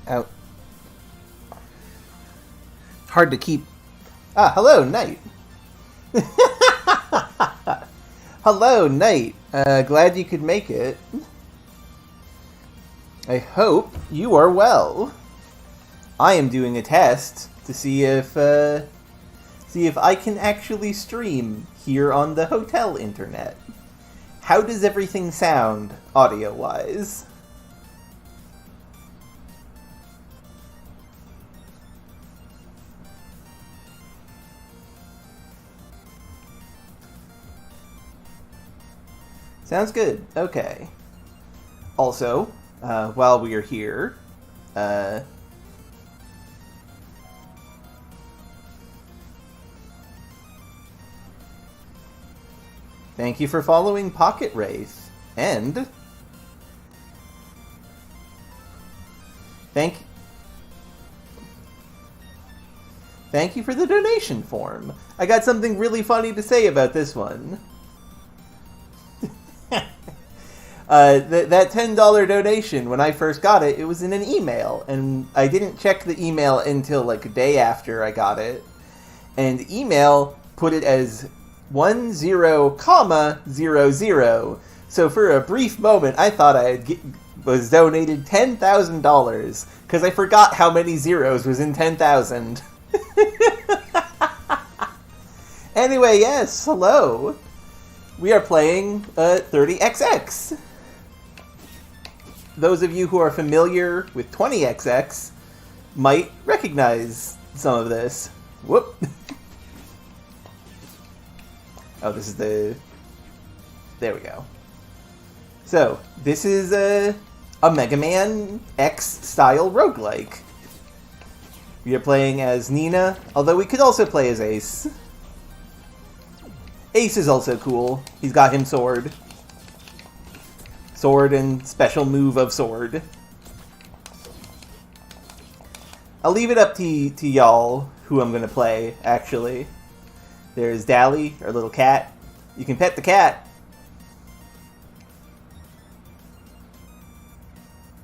Out. Hard to keep. Ah, hello, Knight. Hello, Knight. Glad you could make it. I hope you are well. I am doing a test to see if I can actually stream here on the hotel internet. How does everything sound audio-wise? Sounds good. Okay. Also, while we are here, thank you for following Pocket Wraith, and thank you for the donation form. I got something really funny to say about this one. That $10 donation, when I first got it, it was in an email, and I didn't check the email until like a day after I got it, and email put it as 10,00. So for a brief moment, I thought was donated $10,000, because I forgot how many zeros was in 10,000. Anyway, yes, hello. We are playing 30XX. Those of you who are familiar with 20XX might recognize some of this. Whoop. Oh, this is the... There we go. So, this is a Mega Man X style roguelike. We are playing as Nina, although we could also play as Ace. Ace is also cool. He's got him sword. Sword and special move of sword. I'll leave it up to y'all who I'm going to play, actually. There's Dally, our little cat. You can pet the cat.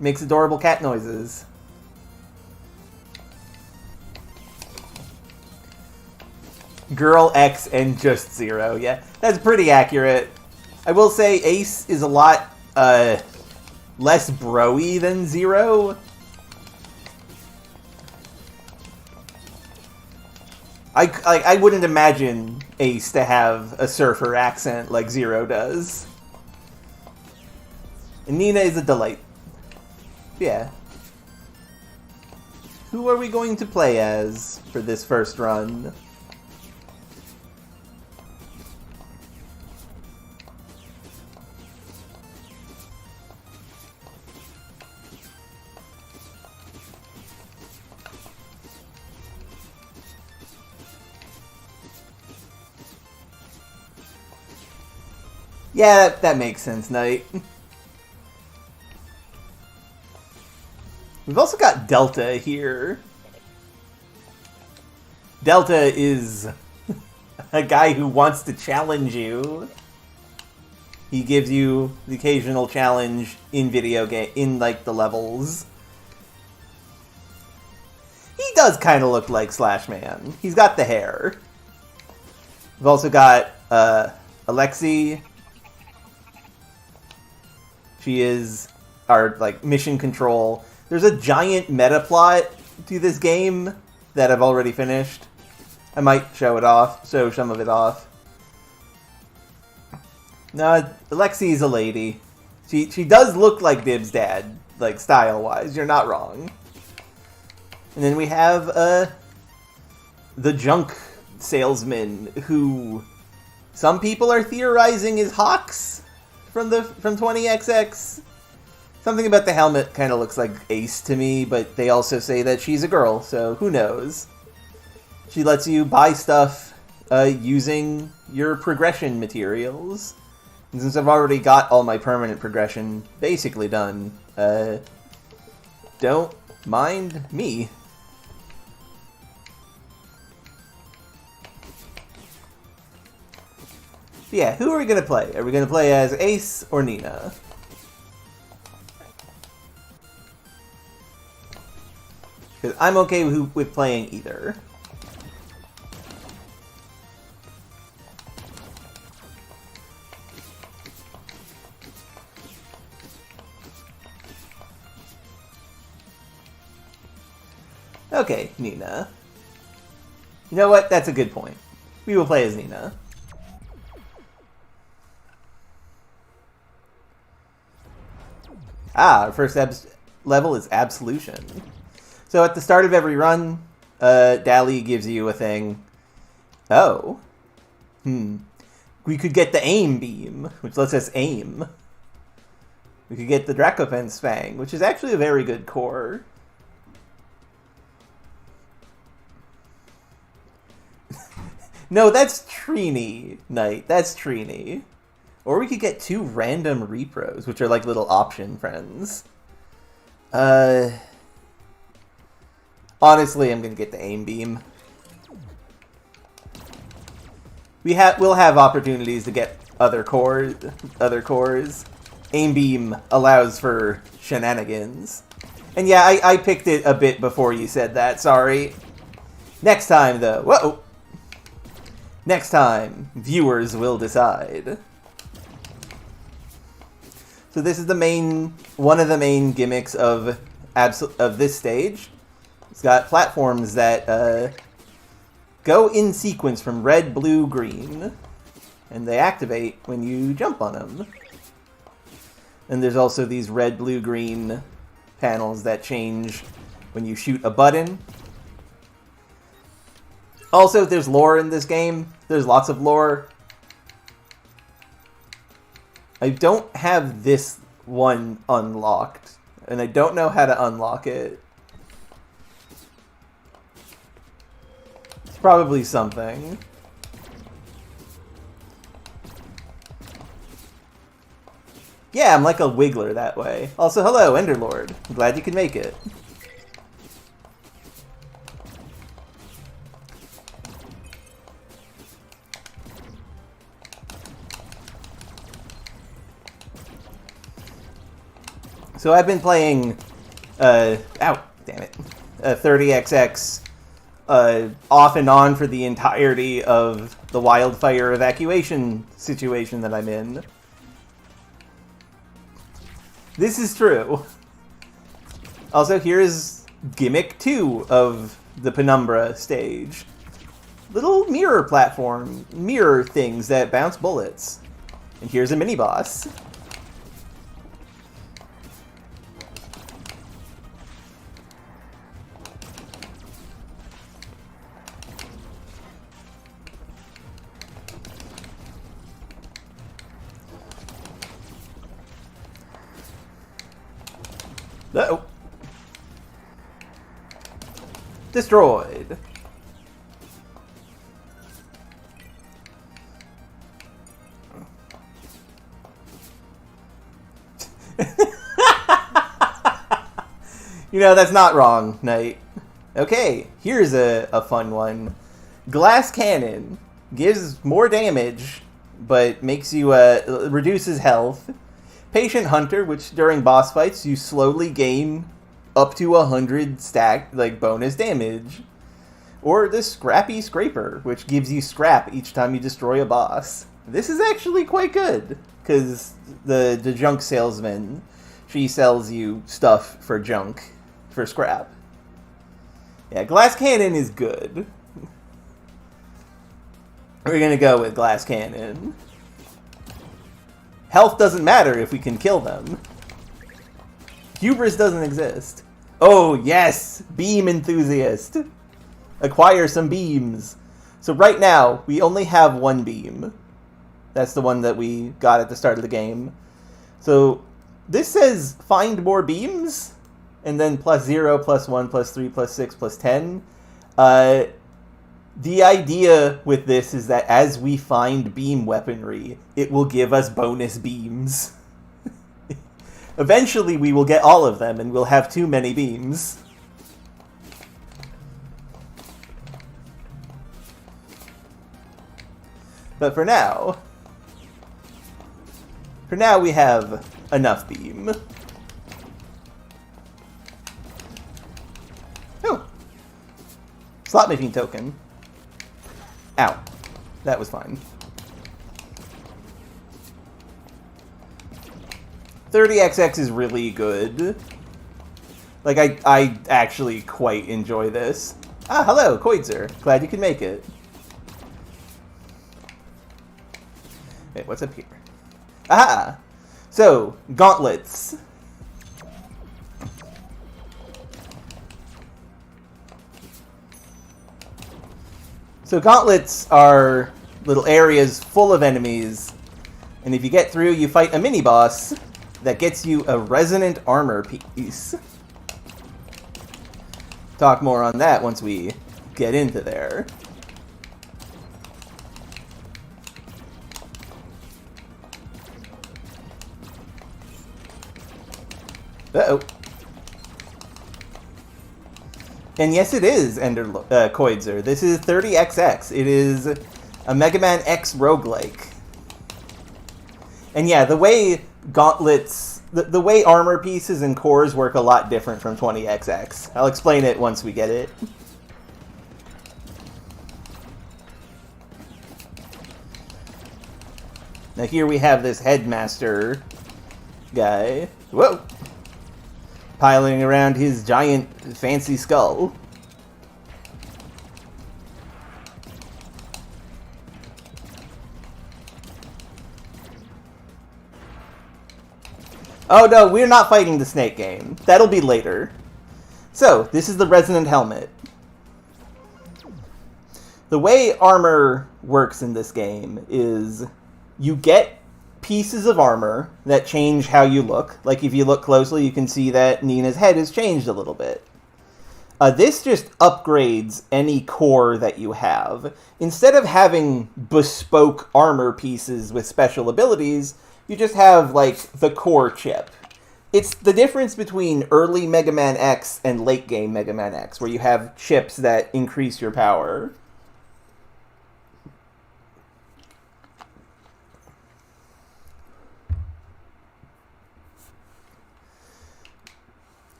Makes adorable cat noises. Girl X and just Zero. Yeah, that's pretty accurate. I will say Ace is a lot less bro-y than Zero. I wouldn't imagine Ace to have a surfer accent like Zero does. And Nina is a delight. Yeah. Who are we going to play as for this first run? Yeah, that makes sense, Knight. We've also got Delta here. Delta is a guy who wants to challenge you. He gives you the occasional challenge in video game, in like the levels. He does kind of look like Slash Man. He's got the hair. We've also got Alexi. She is our like mission control. There's a giant meta plot to this game that I've already finished. I might show some of it off. No, Alexi's a lady. She does look like Dib's dad, like style-wise. You're not wrong. And then we have the junk salesman, who some people are theorizing is Hawks from 20XX. Something about the helmet kind of looks like Ace to me, but they also say that she's a girl, so who knows? She lets you buy stuff using your progression materials. And since I've already got all my permanent progression basically done, don't mind me. Yeah, who are we going to play? Are we going to play as Ace or Nina? Because I'm okay with playing either. Okay, Nina. You know what? That's a good point. We will play as Nina. Ah, our first level is Absolution. So at the start of every run, Dally gives you a thing. Oh. We could get the Aim Beam, which lets us aim. We could get the Dracofen's Fang, which is actually a very good core. No, that's Trini, Knight. That's Trini. Or we could get 2 random repros, which are like little option friends. Honestly, I'm gonna get the Aim Beam. We'll have opportunities to get other cores. Aim Beam allows for shenanigans. And yeah, I picked it a bit before you said that, sorry. Next time, though. Whoa! Next time, viewers will decide. So this is one of the main gimmicks of this stage. It's got platforms that go in sequence from red, blue, green, and they activate when you jump on them. And there's also these red, blue, green panels that change when you shoot a button. Also, there's lore in this game. There's lots of lore. I don't have this one unlocked, and I don't know how to unlock it. It's probably something. Yeah, I'm like a wiggler that way. Also, hello, Enderlord. I'm glad you could make it. So I've been playing, ow, damn it, 30XX off and on for the entirety of the wildfire evacuation situation that I'm in. This is true. Also, here's gimmick 2 of the Penumbra stage. Little mirror things that bounce bullets. And here's a mini-boss. Uh-oh. Destroyed. You know, that's not wrong, Knight. Okay, here's a fun one. Glass Cannon. Gives more damage, but makes you, reduces health. Patient Hunter, which during boss fights you slowly gain up to 100 bonus damage. Or the Scrappy Scraper, which gives you scrap each time you destroy a boss. This is actually quite good, because the junk salesman, she sells you stuff for junk, for scrap. Yeah, Glass Cannon is good. We're gonna go with Glass Cannon. Health doesn't matter if we can kill them. Hubris doesn't exist. Oh, yes! Beam Enthusiast! Acquire some beams. So right now, we only have 1 beam. That's the one that we got at the start of the game. So this says find more beams, and then +0, +1, +3, +6, +10. The idea with this is that as we find beam weaponry, it will give us bonus beams. Eventually we will get all of them, and we'll have too many beams. But for now we have enough beam. Oh! Slot machine token. Ow. That was fine. 30XX is really good. Like, I actually quite enjoy this. Ah, hello, Koidzer. Glad you could make it. Wait, what's up here? Aha! So, gauntlets. So gauntlets are little areas full of enemies, and if you get through, you fight a mini-boss that gets you a resonant armor piece. Talk more on that once we get into there. Uh-oh. And yes, it is Ender Koidzer. This is 30XX. It is a Mega Man X roguelike. And yeah, the way gauntlets, the way armor pieces and cores work a lot different from 20XX. I'll explain it once we get it. Now here we have this headmaster guy. Whoa! Piling around his giant fancy skull. Oh no, we're not fighting the snake game. That'll be later. So, this is the resonant helmet. The way armor works in this game is you get pieces of armor that change how you look. Like, if you look closely, you can see that Nina's head has changed a little bit. This just upgrades any core that you have. Instead of having bespoke armor pieces with special abilities, you just have, like, the core chip. It's the difference between early Mega Man X and late game Mega Man X, where you have chips that increase your power.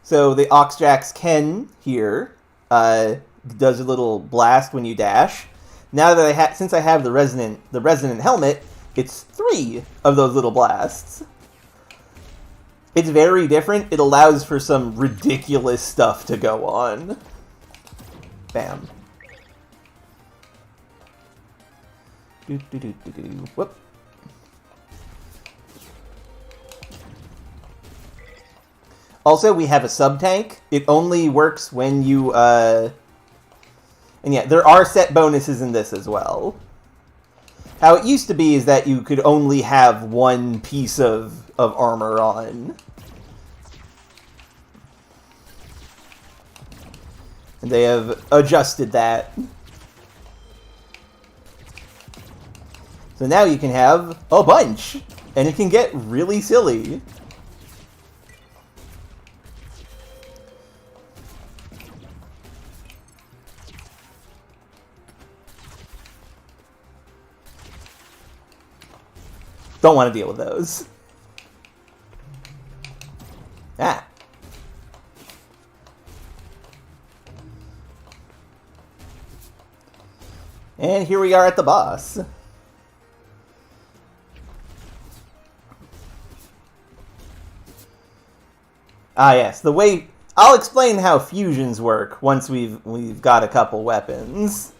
So the Oxjack's Ken here does a little blast when you dash. Now that since I have the resonant helmet, it's 3 of those little blasts. It's very different. It allows for some ridiculous stuff to go on. Bam. Whoop. Also, we have a sub-tank. It only works when you, And yeah, there are set bonuses in this as well. How it used to be is that you could only have one piece of armor on. And they have adjusted that. So now you can have a bunch. And it can get really silly. Don't want to deal with those. Ah. And here we are at the boss. Ah, yes. The way I'll explain how fusions work once we've got a couple weapons.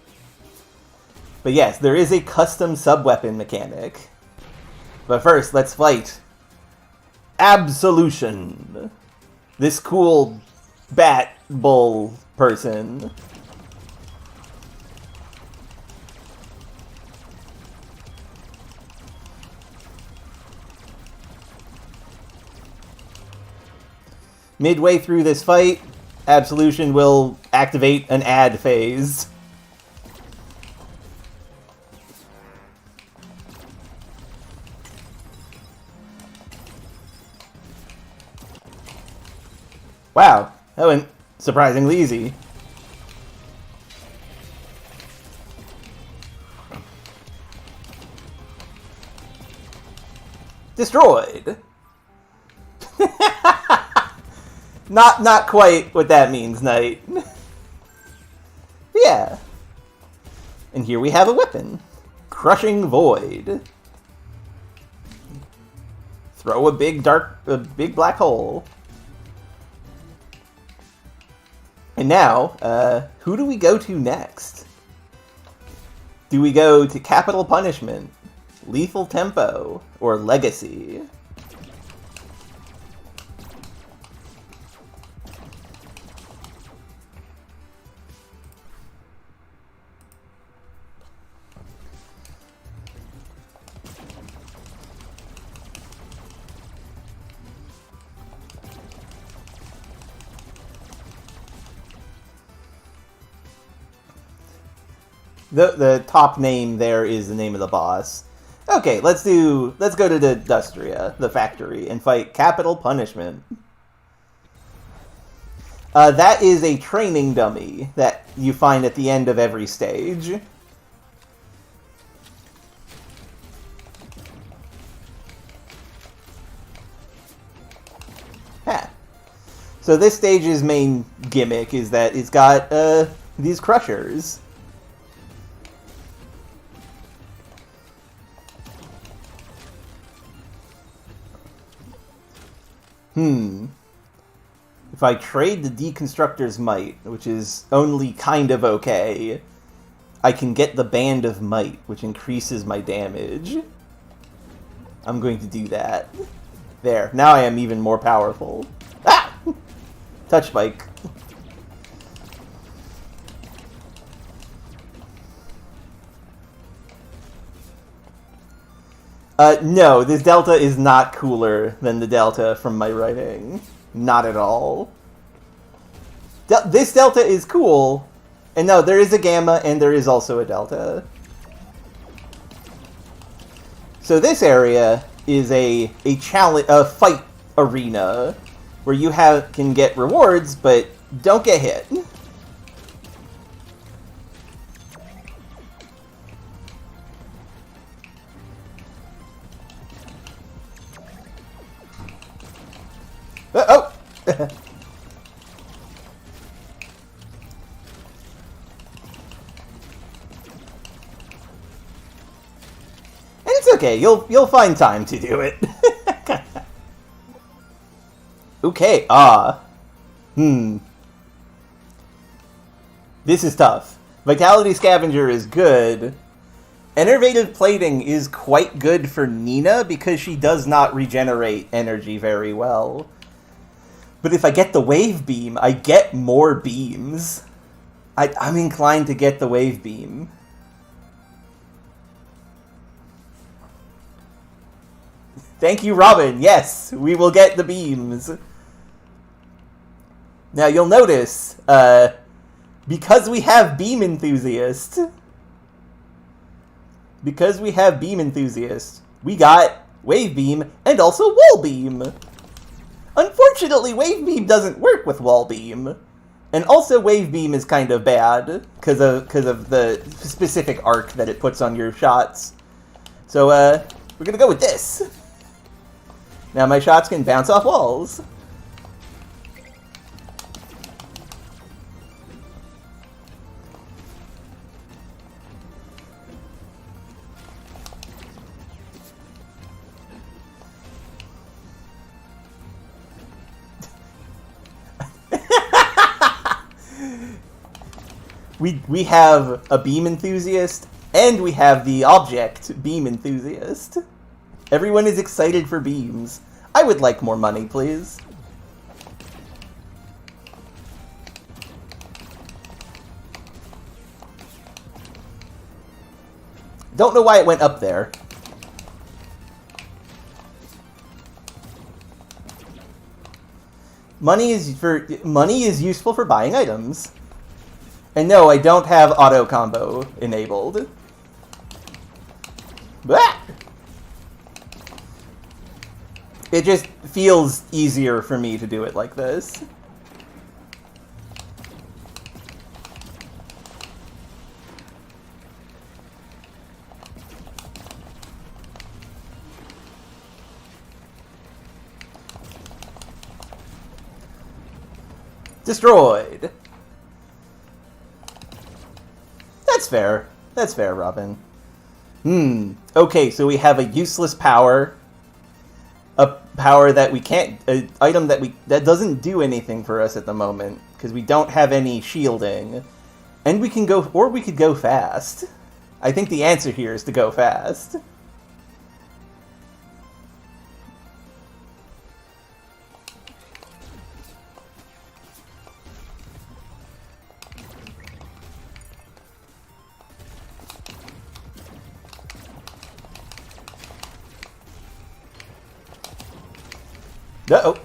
But yes, there is a custom sub-weapon mechanic. But first, let's fight Absolution. This cool bat bull person. Midway through this fight, Absolution will activate an add phase. Wow, that went surprisingly easy. Destroyed. Not quite what that means, Knight. Yeah. And here we have a weapon. Crushing Void. Throw a big black hole. And now, who do we go to next? Do we go to Capital Punishment, Lethal Tempo, or Legacy? The top name there is the name of the boss. Okay, let's go to the Dustria, the factory, and fight Capital Punishment. That is a training dummy that you find at the end of every stage. Ha. So this stage's main gimmick is that it's got these crushers. If I trade the Deconstructor's Might, which is only kind of okay, I can get the Band of Might, which increases my damage. I'm going to do that. There, now I am even more powerful. Ah! Touch spike. No, this Delta is not cooler than the Delta from my writing. Not at all. This Delta is cool, and no, there is a Gamma, and there is also a Delta. So this area is a fight arena, where you can get rewards, but don't get hit. Oh! And it's okay. You'll find time to do it. Okay. This is tough. Vitality Scavenger is good. Enervative Plating is quite good for Nina because she does not regenerate energy very well. But if I get the Wave Beam, I get more beams. I'm inclined to get the Wave Beam. Thank you, Robin. Yes, we will get the beams. Now, you'll notice, because we have Beam Enthusiast, we got Wave Beam and also Wall Beam. Unfortunately, Wave Beam doesn't work with Wall Beam. And also Wave Beam is kind of bad, because of the specific arc that it puts on your shots. So, we're gonna go with this. Now my shots can bounce off walls. We have a Beam Enthusiast, and we have the object Beam Enthusiast. Everyone is excited for beams. I would like more money, please. Don't know why it went up there. Money is useful for buying items. And no, I don't have auto combo enabled. Blah! It just feels easier for me to do it like this. Destroyed. That's fair. That's fair, Robin. Okay, so we have a useless power. A power that we can't... An item that doesn't do anything for us at the moment, because we don't have any shielding. And we can go... Or we could go fast. I think the answer here is to go fast. Uh-oh.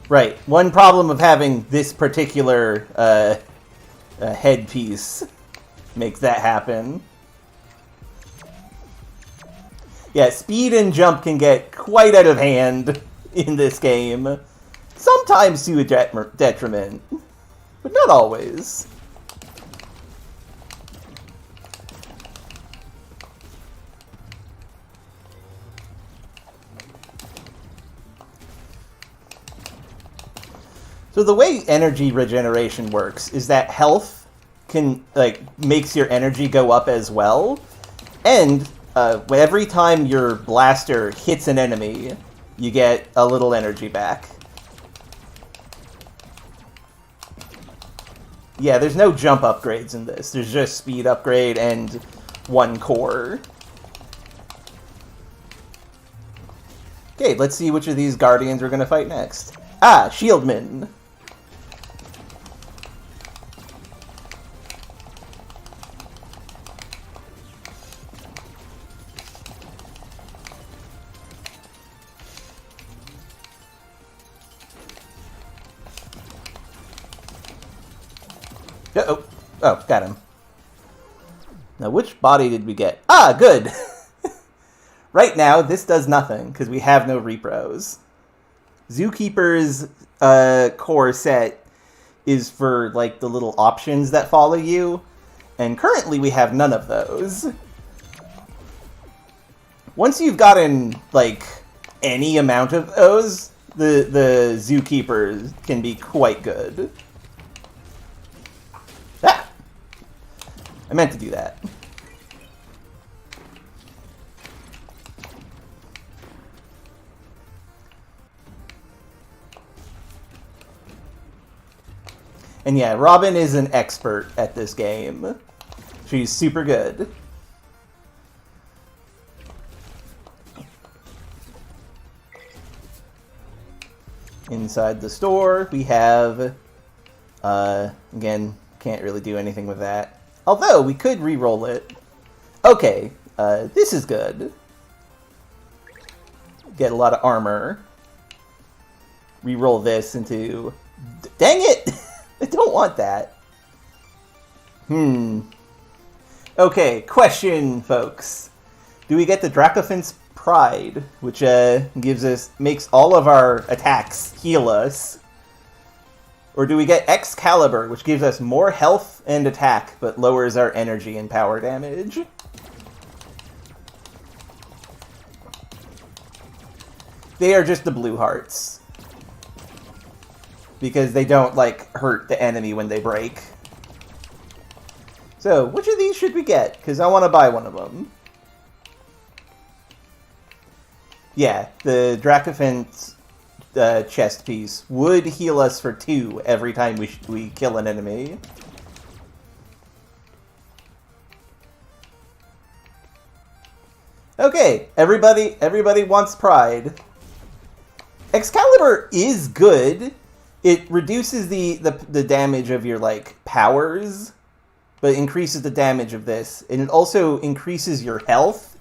Right. One problem of having this particular headpiece makes that happen. Yeah, speed and jump can get quite out of hand in this game. Sometimes to a detriment, but not always. So the way energy regeneration works is that health can, makes your energy go up as well. And every time your blaster hits an enemy, you get a little energy back. Yeah, there's no jump upgrades in this. There's just speed upgrade and one core. Okay, let's see which of these guardians we're going to fight next. Ah, Shieldman. Uh-oh. Oh, got him. Now, which body did we get? Ah, good! Right now, this does nothing, because we have no repros. Zookeeper's core set is for, the little options that follow you, and currently we have none of those. Once you've gotten, any amount of those, the Zookeeper can be quite good. Ah! I meant to do that. And yeah, Robin is an expert at this game. She's super good. Inside the store, we have... again, can't really do anything with that. Although, we could re-roll it. Okay, this is good. Get a lot of armor. Re-roll this into... Dang it! I don't want that. Okay, question, folks. Do we get the Dracophant's Pride, which makes all of our attacks heal us? Or do we get Excalibur, which gives us more health and attack, but lowers our energy and power damage? They are just the blue hearts. Because they don't, hurt the enemy when they break. So, which of these should we get? Because I want to buy one of them. Yeah, the Dracophant's chest piece would heal us for 2 every time we kill an enemy. Okay, everybody wants Pride. Excalibur is good. It reduces the damage of your, powers, but increases the damage of this. And it also increases your health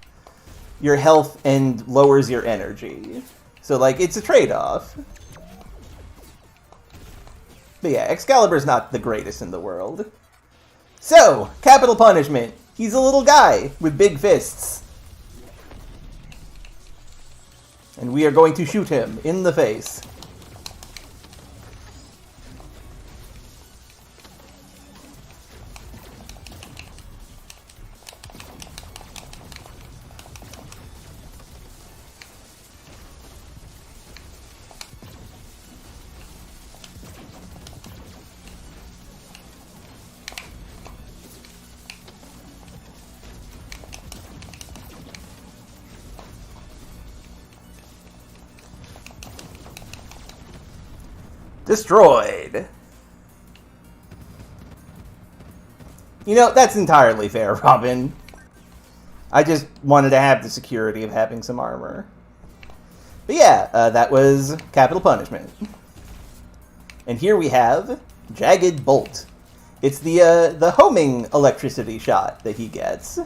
and lowers your energy. So, it's a trade-off. But yeah, Excalibur's not the greatest in the world. So, capital punishment. He's a little guy with big fists. And we are going to shoot him in the face. Destroyed. You know, that's entirely fair, Robin. I just wanted to have the security of having some armor. But yeah, that was capital punishment. And here we have Jagged Bolt. It's the homing electricity shot that he gets.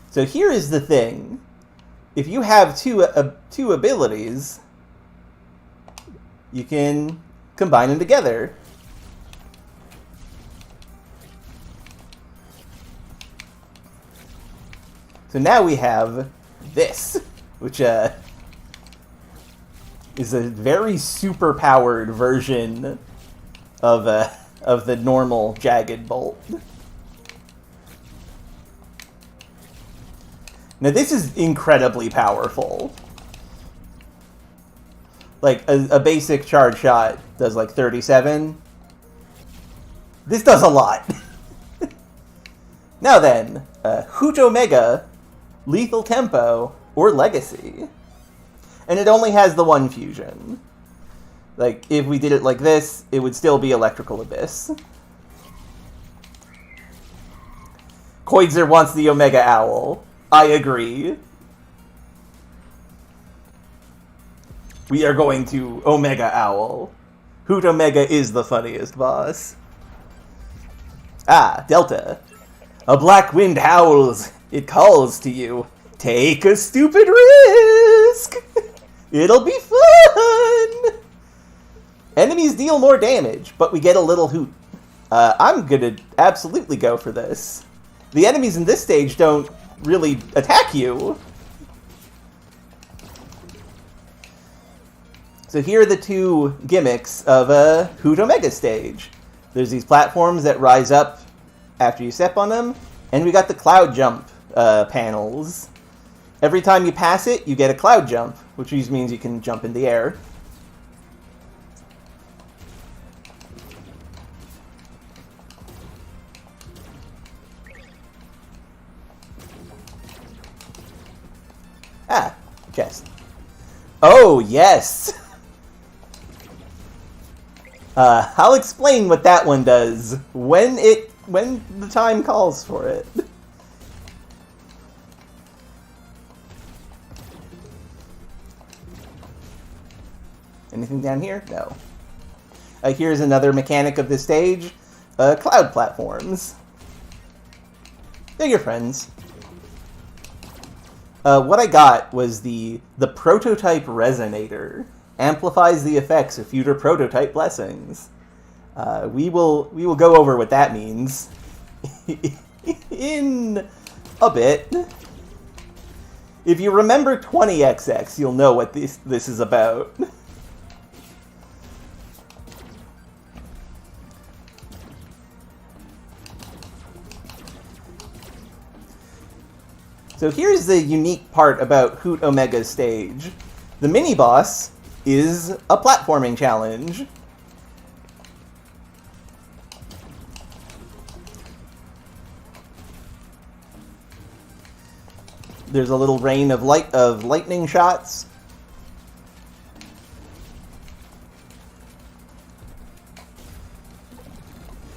So here is the thing. If you have two abilities, you can combine them together. So now we have this, which is a very super-powered version of the normal Jagged Bolt. Now this is incredibly powerful. Like, a basic charge shot does like 37. This does a lot. Now then, Hoot Omega, Lethal Tempo, or Legacy. And it only has the one fusion. Like, if we did it like this, it would still be Electrical Abyss. Koidzer wants the Omega Owl. I agree. We are going to Omega Owl. Hoot Omega is the funniest boss. Ah, Delta. A black wind howls. It calls to you. Take a stupid risk. It'll be fun. Enemies deal more damage, but we get a little hoot. I'm gonna absolutely go for this. The enemies in this stage don't really attack you. So here are the two gimmicks of a Hoot Omega stage. There's these platforms that rise up after you step on them, and we got the cloud jump panels. Every time you pass it, you get a cloud jump, which means you can jump in the air. Ah, chest. Oh, yes! I'll explain what that one does when the time calls for it. Anything down here? No. Here's another mechanic of this stage. Cloud platforms. They're your friends. What I got was the prototype resonator. Amplifies the effects of future prototype blessings. We will go over what that means in a bit. If you remember 20XX, you'll know what this is about. So here's the unique part about Hoot Omega's stage. The mini-boss is a platforming challenge. There's a little rain of lightning shots.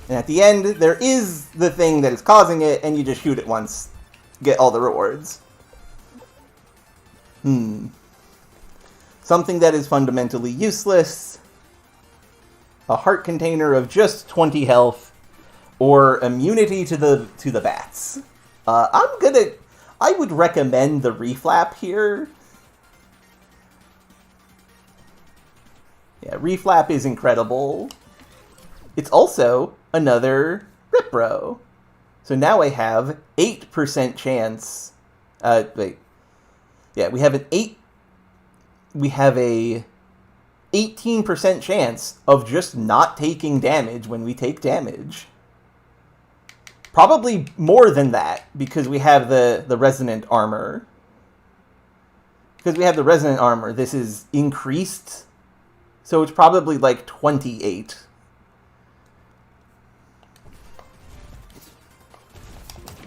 And at the end, there is the thing that is causing it, and you just shoot it once. Get all the rewards. Something that is fundamentally useless. A heart container of just 20 health. Or immunity to the bats. I would recommend the reflap here. Yeah, Reflap is incredible. It's also another Ripro. So now I have 8% chance. Wait. Yeah, we have a 18% chance of just not taking damage when we take damage. Probably more than that, because we have the resonant armor. Because we have the resonant armor, this is increased. So it's probably like 28.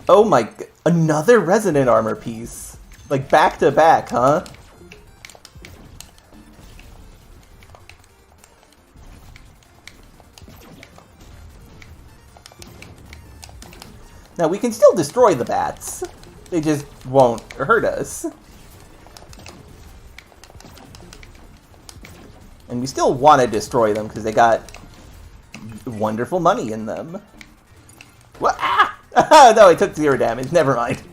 Oh my... Another resonant armor piece. Like, back to back, huh? Now, we can still destroy the bats. They just won't hurt us. And we still want to destroy them, because they got wonderful money in them. What? Ah! No, I took 0 damage. Never mind.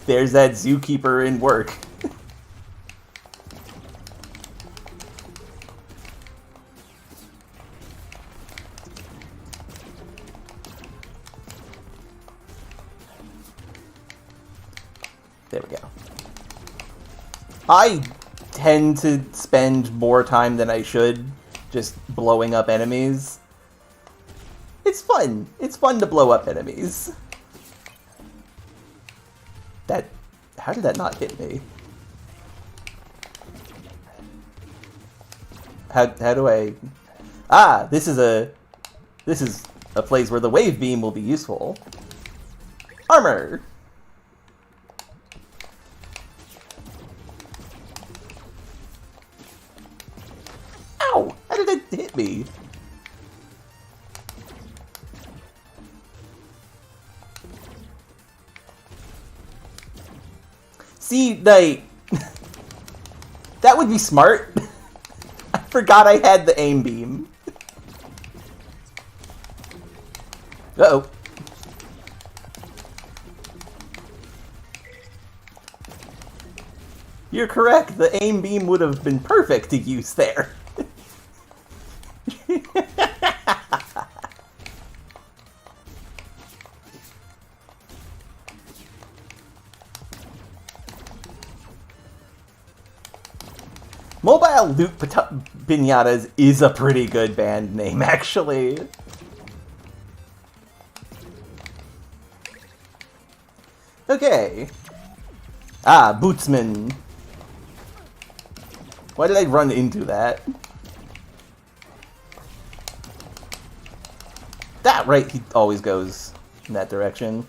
There's that zookeeper in work. There we go. I tend to spend more time than I should just blowing up enemies. It's fun. It's fun to blow up enemies. How did that not hit me? How do I... Ah, this is a place where the wave beam will be useful. Armor! Ow! How did it hit me? See, like... that would be smart. I forgot I had the aim beam. Uh-oh. You're correct. The aim beam would have been perfect to use there. Mobile Loot Pinatas is a pretty good band name, actually. Okay. Ah, Bootsman. Why did I run into that? That right, he always goes in that direction.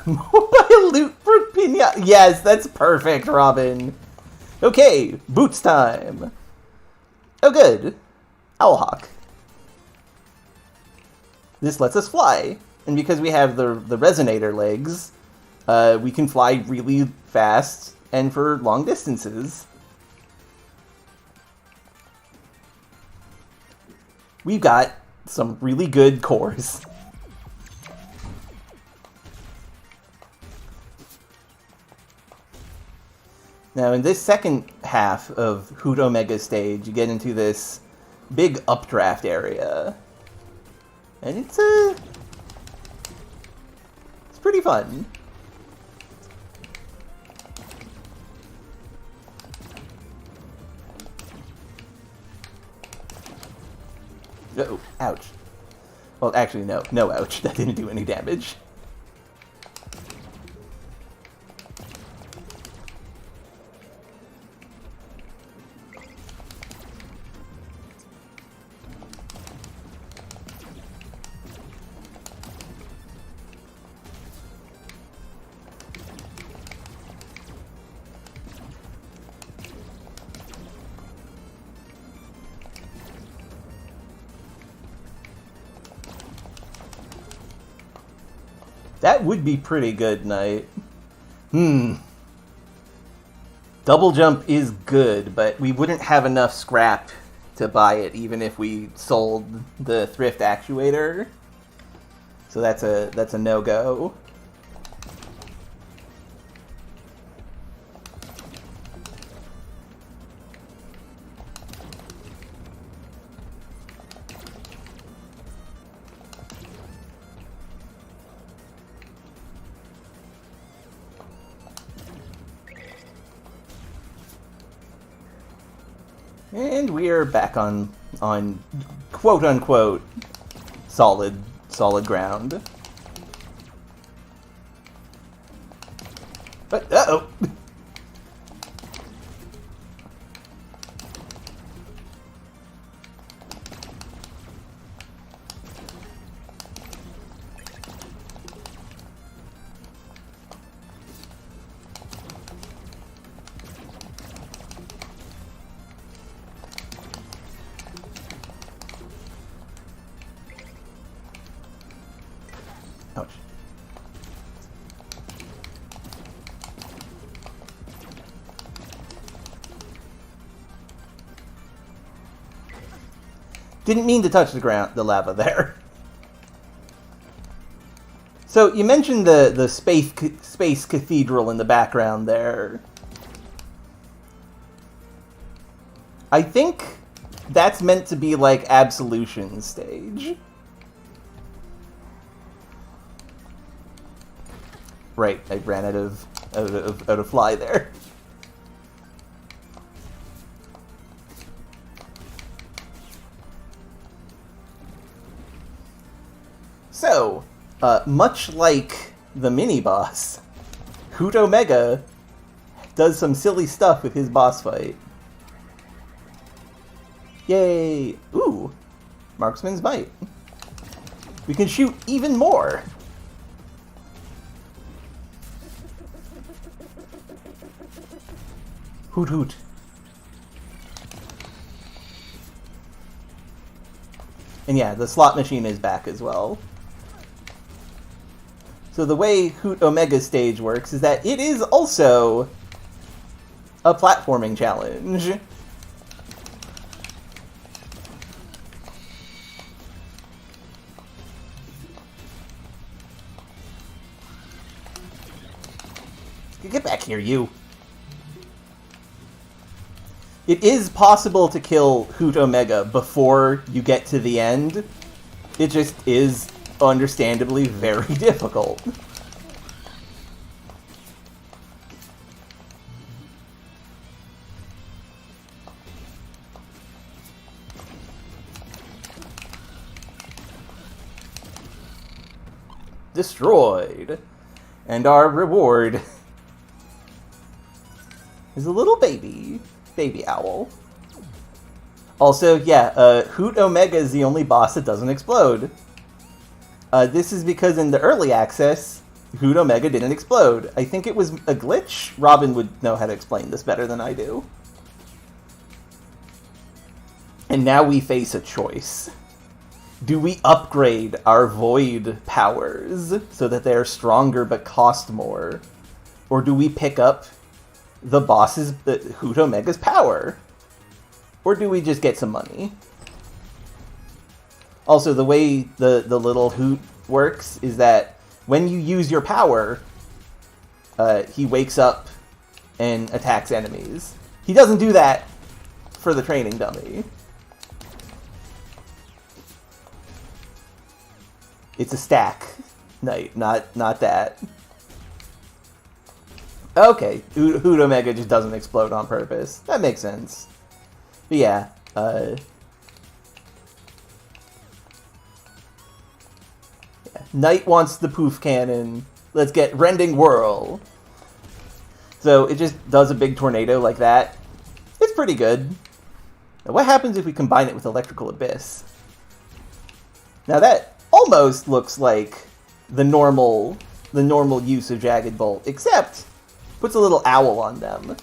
Mobile Loot for Pinata. Yes, that's perfect, Robin. Okay, boots time. Oh good. Owlhawk. This lets us fly. And because we have the resonator legs, we can fly really fast and for long distances. We've got some really good cores. Now, in this second half of Hoot Omega stage, you get into this big updraft area. And it's pretty fun. Oh, ouch. Well, actually, no. No ouch. That didn't do any damage. That would be pretty good, Knight. Double jump is good, but we wouldn't have enough scrap to buy it, even if we sold the thrift actuator. So that's a no-go. And we're back on quote unquote solid ground. But uh-oh. Ouch. Didn't mean to touch the lava there. So you mentioned the space cathedral in the background there. I think that's meant to be like Absolution stage. Right, I ran out of fly there. So, much like the mini-boss, Hoot Omega does some silly stuff with his boss fight. Yay! Ooh! Marksman's Bite. We can shoot even more! Hoot hoot. And yeah, the slot machine is back as well. So the way Hoot Omega stage works is that it is also a platforming challenge. Get back here, you. It is possible to kill Hoot Omega before you get to the end. It just is understandably very difficult. Destroyed. And our reward is a little baby owl. Also, yeah, Hoot Omega is the only boss that doesn't explode. This is because in the early access, Hoot Omega didn't explode. I think it was a glitch. Robin would know how to explain this better than I do. And now we face a choice. Do we upgrade our Void powers so that they are stronger but cost more? Or do we pick up the boss's, Hoot Omega's power? Or do we just get some money? Also, the way the little Hoot works is that when you use your power, he wakes up and attacks enemies. He doesn't do that for the training dummy. It's a stack night, not that. Okay, Hoot Omega just doesn't explode on purpose. That makes sense. But yeah, Knight wants the poof cannon. Let's get Rending Whirl. So it just does a big tornado like that. It's pretty good. Now what happens if we combine it with Electrical Abyss? Now that almost looks like the normal use of Jagged Bolt, except puts a little owl on them.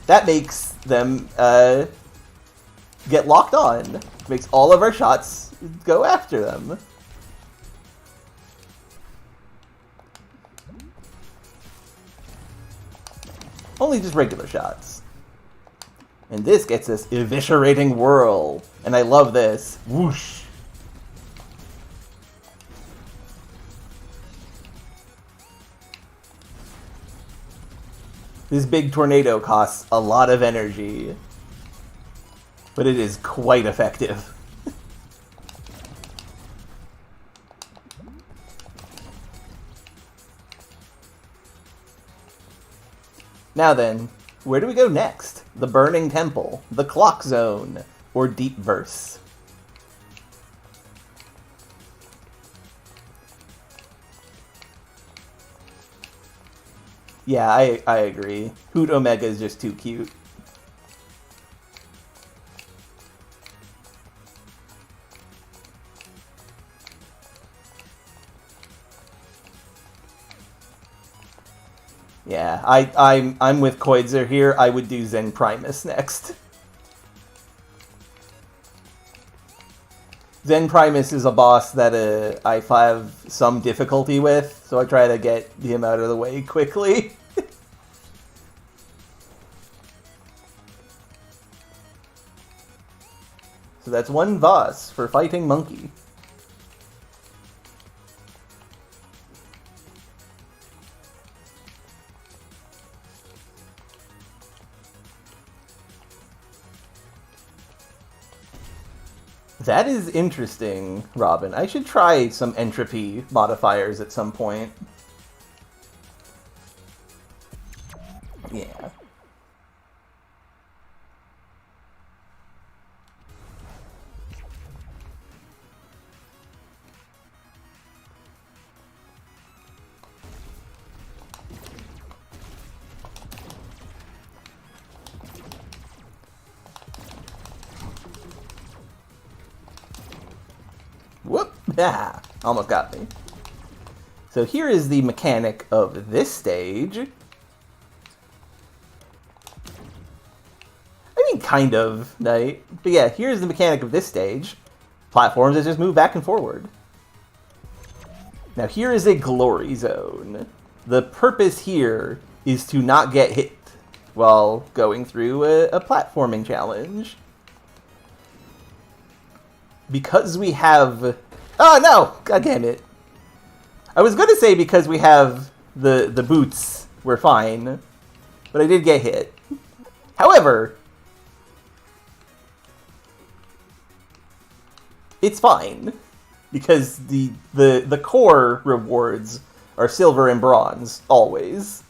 That makes them get locked on. Makes all of our shots go after them. Only just regular shots. And this gets us Eviscerating Whirl. And I love this. Whoosh. This big tornado costs a lot of energy, but it is quite effective. Now then, where do we go next? the Burning Temple, the Clock Zone, or Deep Verse. Yeah, I agree. Hoot Omega is just too cute. Yeah, I'm with Koidzer here. I would do Zen Primus next. Zen Primus is a boss that I have some difficulty with, so I try to get him out of the way quickly. So that's one boss for fighting Monkey. That is interesting, Robin. I should try some entropy modifiers at some point. Yeah. Whoop! Ah, almost got me. So here is the mechanic of this stage. I mean, kind of, right? But yeah, here's the mechanic of this stage. Platforms that just move back and forward. Now here is a glory zone. The purpose here is to not get hit while going through a platforming challenge. Because we have... Oh, no! God damn it. I was going to say because we have the boots, we're fine. But I did get hit. However, it's fine. Because the core rewards are silver and bronze, always.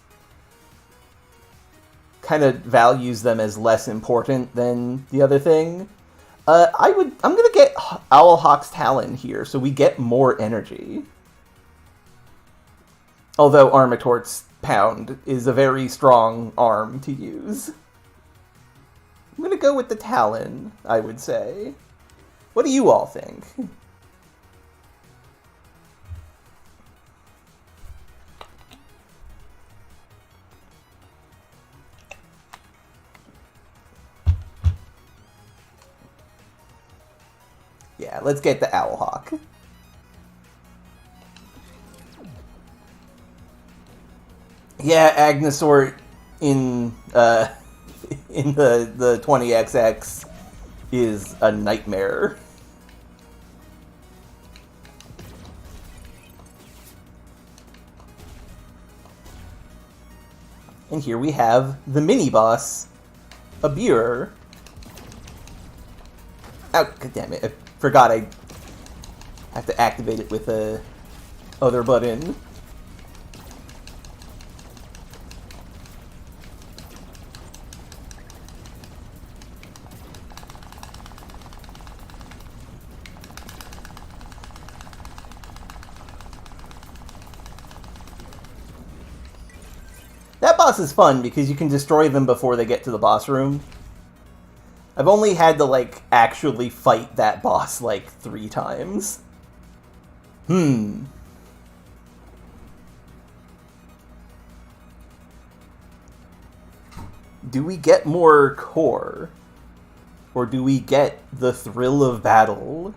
Kind of values them as less important than the other thing. I'm gonna get Owlhawk's Talon here, so we get more energy. Although Armatort's Pound is a very strong arm to use. I'm gonna go with the Talon, I would say. What do you all think? Yeah, let's get the Owlhawk. Yeah, Agnesort in the 20XX is a nightmare. And here we have the mini-boss, Abur. Oh, god damn it. I forgot I have to activate it with a other button. That boss is fun because you can destroy them before they get to the boss room. I've only had to, like, actually fight that boss, like, 3 times. Do we get more core? Or do we get the thrill of battle?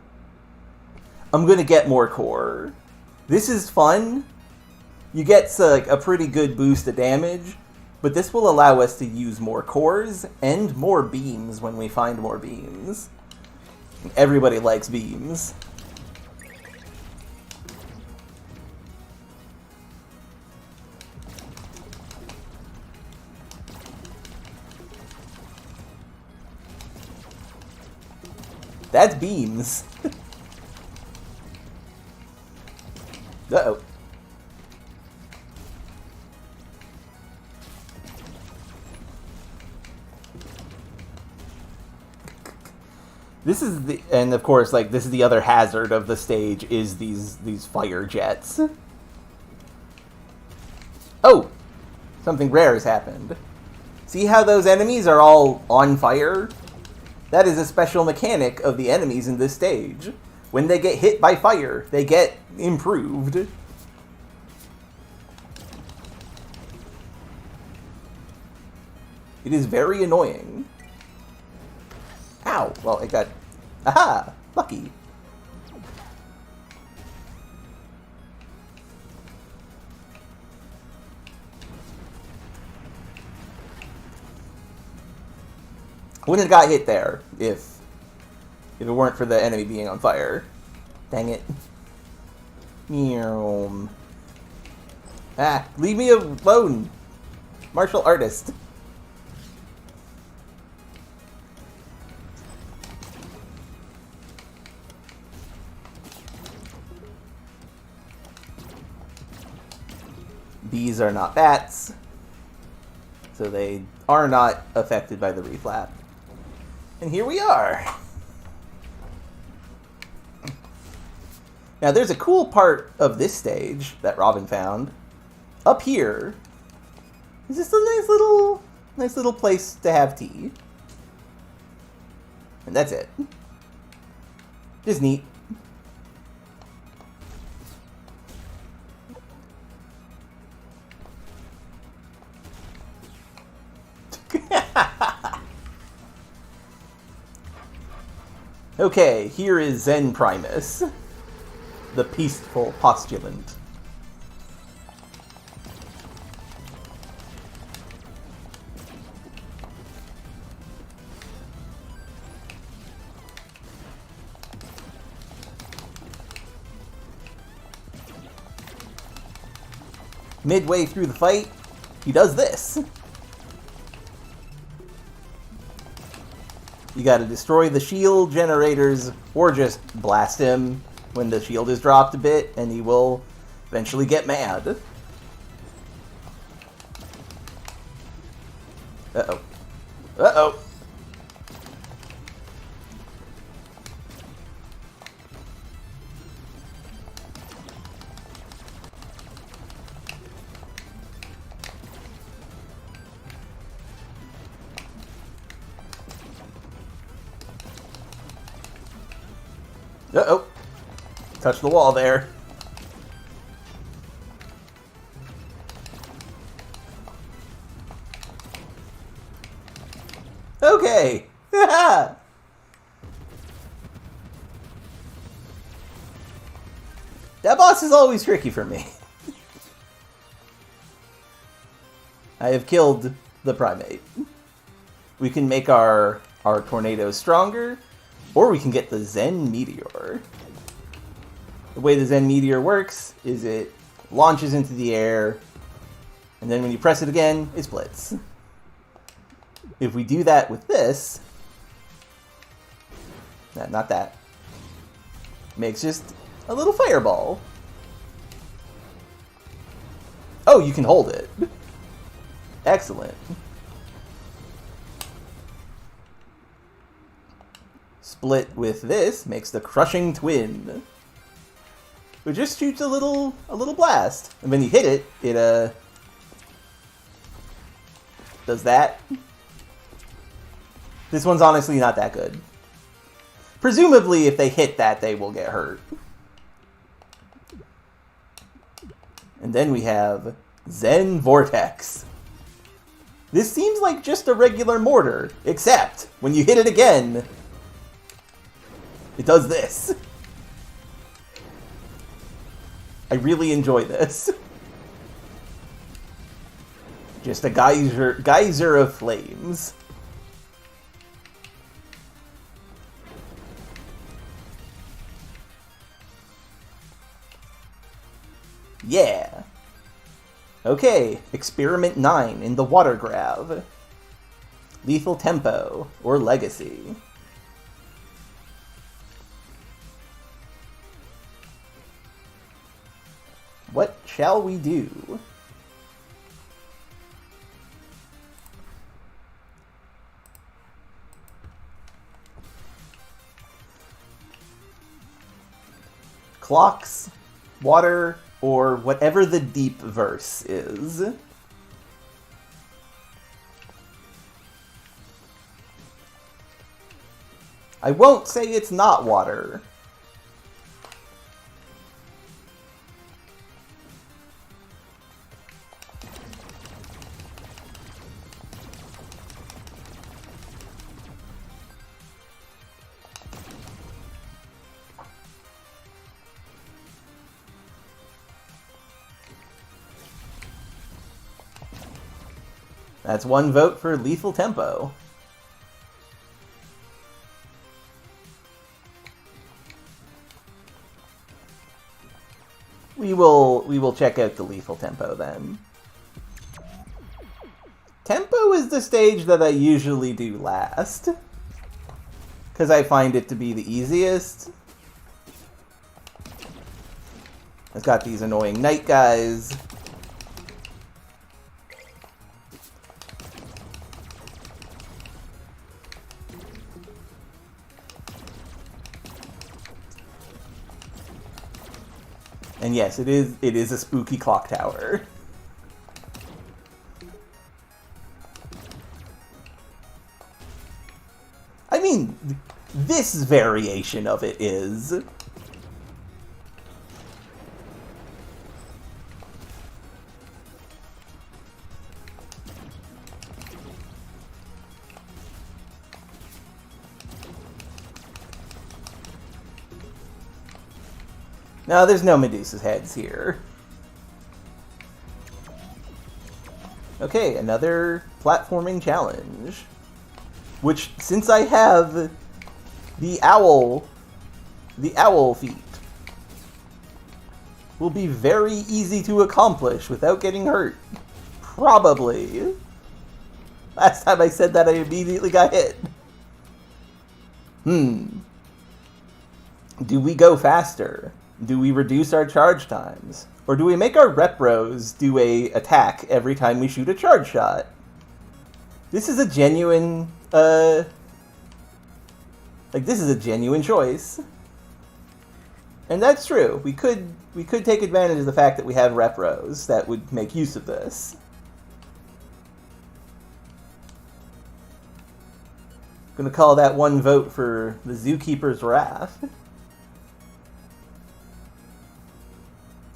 I'm gonna get more core. This is fun. You get like, a pretty good boost of damage, but this will allow us to use more cores and more beams when we find more beams. Everybody likes beams. That's beams. Uh-oh. This is the, and of course, like, this is the other hazard of the stage, is these fire jets. Oh! Something rare has happened. See how those enemies are all on fire? That is a special mechanic of the enemies in this stage. When they get hit by fire, they get improved. It is very annoying. Ow! Well, it got... Aha! Lucky. Wouldn't have got hit there if it weren't for the enemy being on fire. Dang it. Meow. Ah, leave me alone, martial artist. Bees are not bats, so they are not affected by the reflap. And here we are. Now there's a cool part of this stage that Robin found. Up here is just a nice little place to have tea. And that's it. Just neat. Okay, here is Zen Primus, the peaceful postulant. Midway through the fight, he does this. You gotta destroy the shield generators, or just blast him when the shield is dropped a bit, and he will eventually get mad. Uh-oh. Uh-oh. Uh-oh. Touch the wall there. Okay. That boss is always tricky for me. I have killed the primate. We can make our tornadoes stronger, or we can get the Zen Meteor. The way the Zen Meteor works is it launches into the air, and then when you press it again, it splits. If we do that with this... No, not that. Makes just a little fireball. Oh, you can hold it. Excellent. Split with this makes the Crushing Twin. It just shoots a little blast. And when you hit it, it does that. This one's honestly not that good. Presumably, if they hit that, they will get hurt. And then we have Zen Vortex. This seems like just a regular mortar, except when you hit it again, it does this. I really enjoy this. Just a geyser of flames. Yeah. Okay, Experiment 9 in the Water Grav. Lethal Tempo, or Legacy. What shall we do? clocks, water, or whatever the deep verse is. I won't say it's not water. That's one vote for Lethal Tempo. We will check out the Lethal Tempo then. Tempo is the stage that I usually do last, because I find it to be the easiest. It's got these annoying night guys. And yes, it is a spooky clock tower. I mean, this variation of it is. No, there's no Medusa's heads here. Okay, another platforming challenge. Which, since I have the owl feat, will be very easy to accomplish without getting hurt. Probably. Last time I said that, I immediately got hit. Do we go faster? Do we reduce our charge times? Or do we make our repros do a attack every time we shoot a charge shot? This is a genuine, this is a genuine choice. And that's true. We could take advantage of the fact that we have repros that would make use of this. I'm gonna call that one vote for the Zookeeper's Wrath.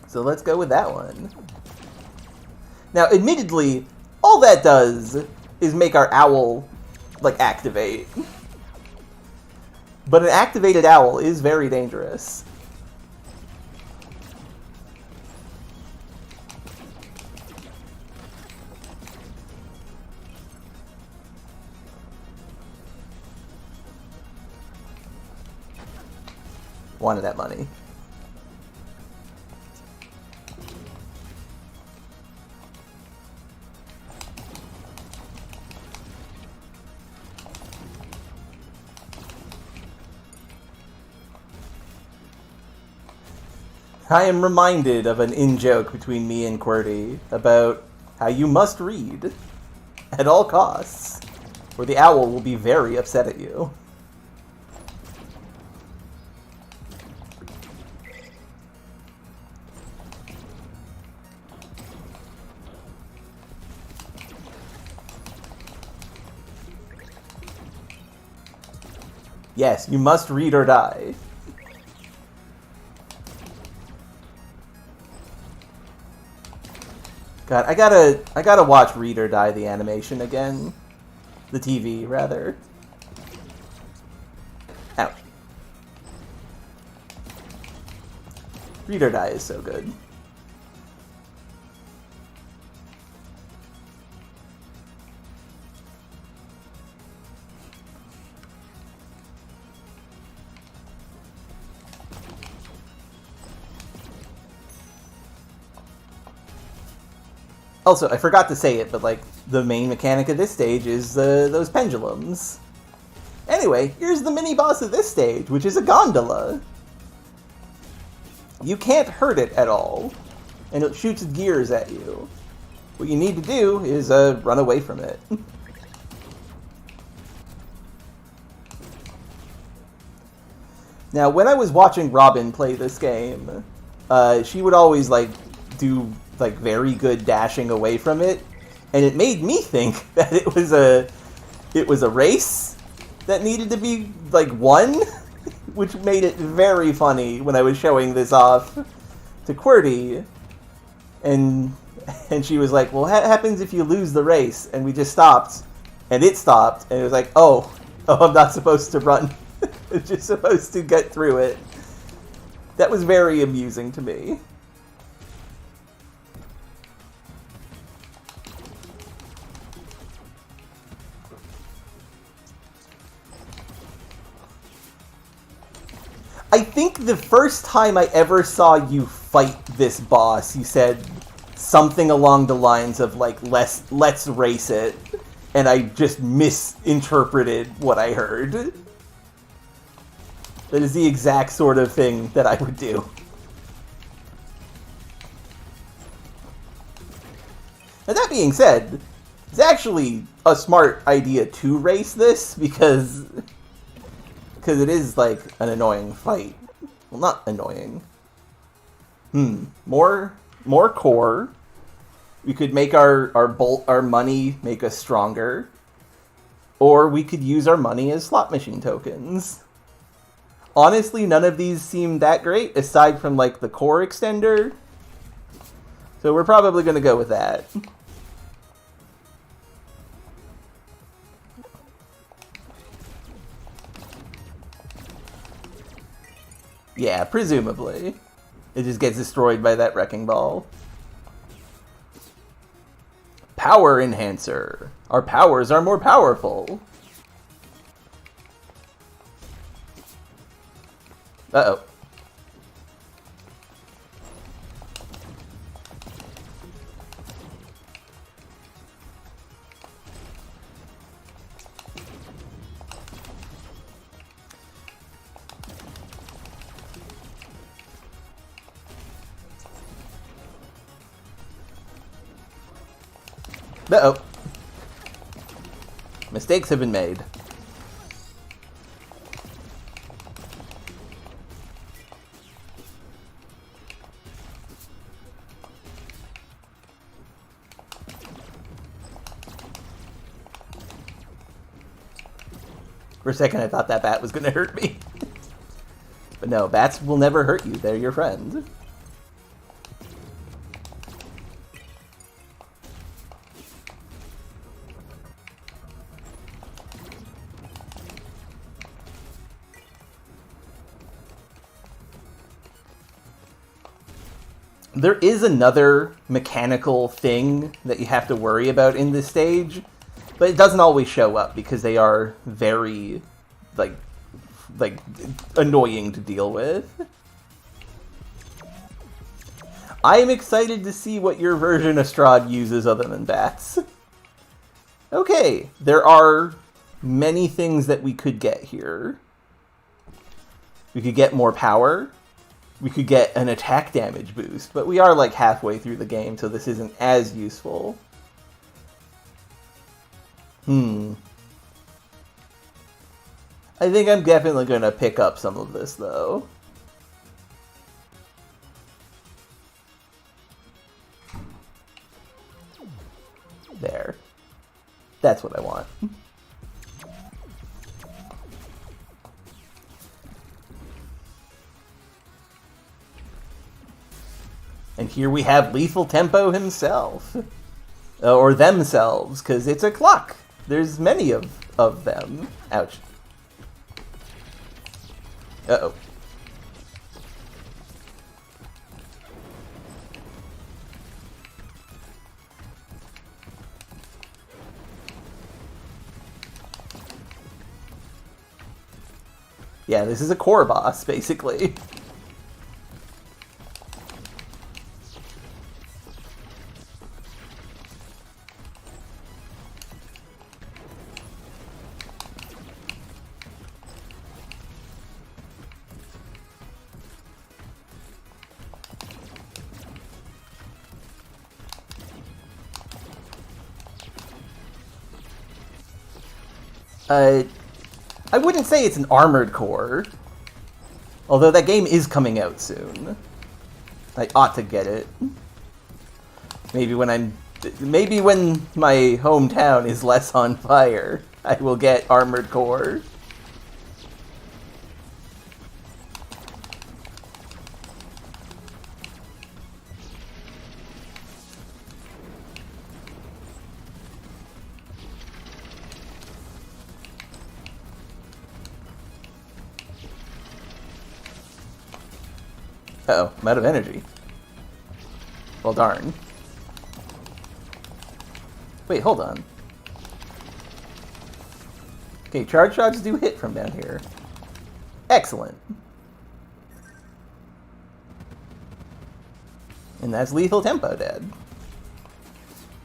So let's go with that one. Now, admittedly, all that does is make our owl, activate. But an activated owl is very dangerous. Wanted that money. I am reminded of an in-joke between me and QWERTY about how you must read at all costs, or the owl will be very upset at you. Yes, you must read or die. God, I gotta watch Read or Die the animation again. The TV, rather. Ouch. Read or Die is so good. Also, I forgot to say it, but the main mechanic of this stage is those pendulums. Anyway, here's the mini-boss of this stage, which is a gondola. You can't hurt it at all, and it shoots gears at you. What you need to do is run away from it. Now, when I was watching Robin play this game, she would always, like, do, like, very good dashing away from it, and it made me think that it was a race that needed to be, like, won, which made it very funny when I was showing this off to QWERTY, and she was like, well, what happens if you lose the race? And we just stopped, and it stopped, and it was like, oh, I'm not supposed to run. It's just supposed to get through it. That was very amusing to me. I think the first time I ever saw you fight this boss, you said something along the lines of, like, let's race it, and I just misinterpreted what I heard. That is the exact sort of thing that I would do. Now, that being said, it's actually a smart idea to race this, because it is, like, an annoying fight. Well, not annoying. More core. We could make our money make us stronger. Or we could use our money as slot machine tokens. Honestly, none of these seem that great, aside from, like, the core extender. So we're probably going to go with that. Yeah, presumably. It just gets destroyed by that wrecking ball. Power enhancer. Our powers are more powerful. Uh-oh. Uh-oh. Mistakes have been made. For a second, I thought that bat was going to hurt me. But no, bats will never hurt you. They're your friend. There is another mechanical thing that you have to worry about in this stage, but it doesn't always show up because they are very, like annoying to deal with. I am excited to see what your version of Strahd uses other than bats. Okay, there are many things that we could get here. We could get more power. We could get an attack damage boost, but we are like halfway through the game, so this isn't as useful. I think I'm definitely going to pick up some of this, though. There. That's what I want. And here we have Lethal Tempo himself. Or themselves, because it's a clock. There's many of them. Ouch. Uh-oh. Yeah, this is a core boss, basically. I wouldn't say it's an armored core. Although that game is coming out soon. I ought to get it. Maybe when my hometown is less on fire, I will get Armored Core. Uh-oh, I'm out of energy. Well, darn. Wait, hold on. Okay, charge shots do hit from down here. Excellent. And that's Lethal Tempo dead.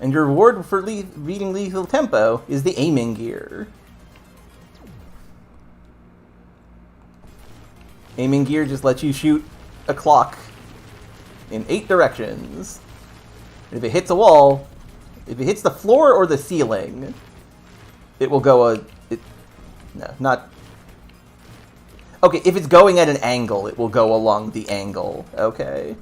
And your reward for beating Lethal Tempo is the aiming gear. Aiming gear just lets you shoot a clock in 8 directions. If it hits a wall, if it hits the floor or the ceiling, it will go no, not... Okay, if it's going at an angle, it will go along the angle. Okay.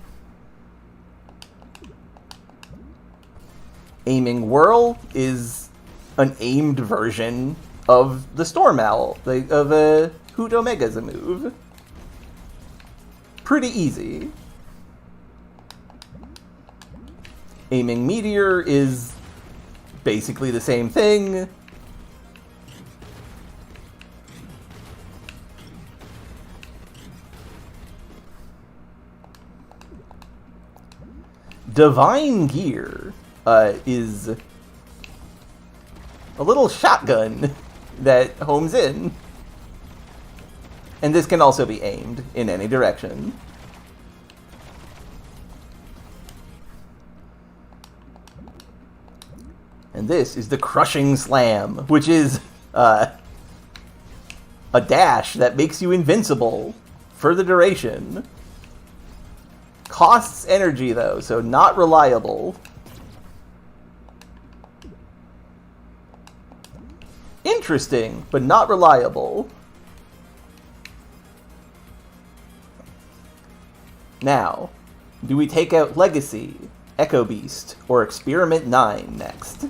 Aiming Whirl is an aimed version of the Storm Owl, of a Hoot Omega's a move. Pretty easy. Aiming Meteor is basically the same thing. Divine Gear is a little shotgun that homes in. And this can also be aimed in any direction. And this is the Crushing Slam, which is a dash that makes you invincible for the duration. Costs energy, though, so not reliable. Interesting, but not reliable. Now, do we take out Legacy, Echo Beast, or Experiment 9 next?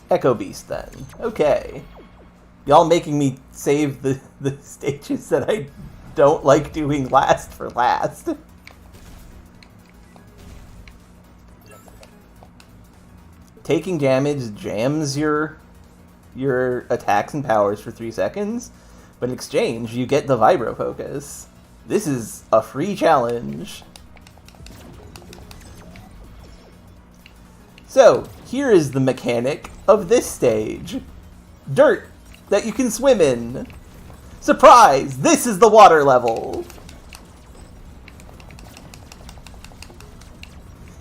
Echo Beast, then. Okay. Y'all making me save the stages that I don't like doing last for last. Taking damage jams your attacks and powers for 3 seconds, but in exchange, you get the Vibro Focus. This is a free challenge. So, here is the mechanic of this stage. Dirt that you can swim in. Surprise! This is the water level!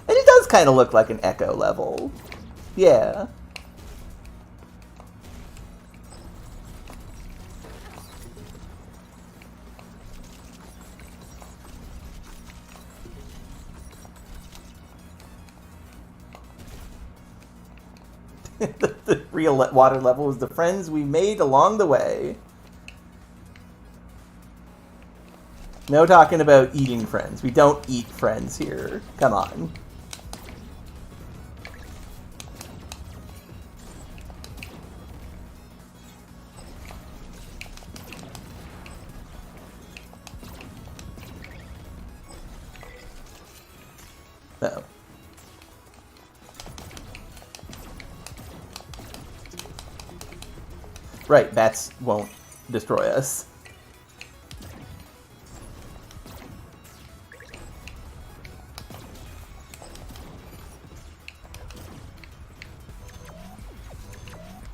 And it does kind of look like an Echo level. Yeah. The real water level is the friends we made along the way. No talking about eating friends. We don't eat friends here. Come on. Uh-oh. Right, bats won't destroy us.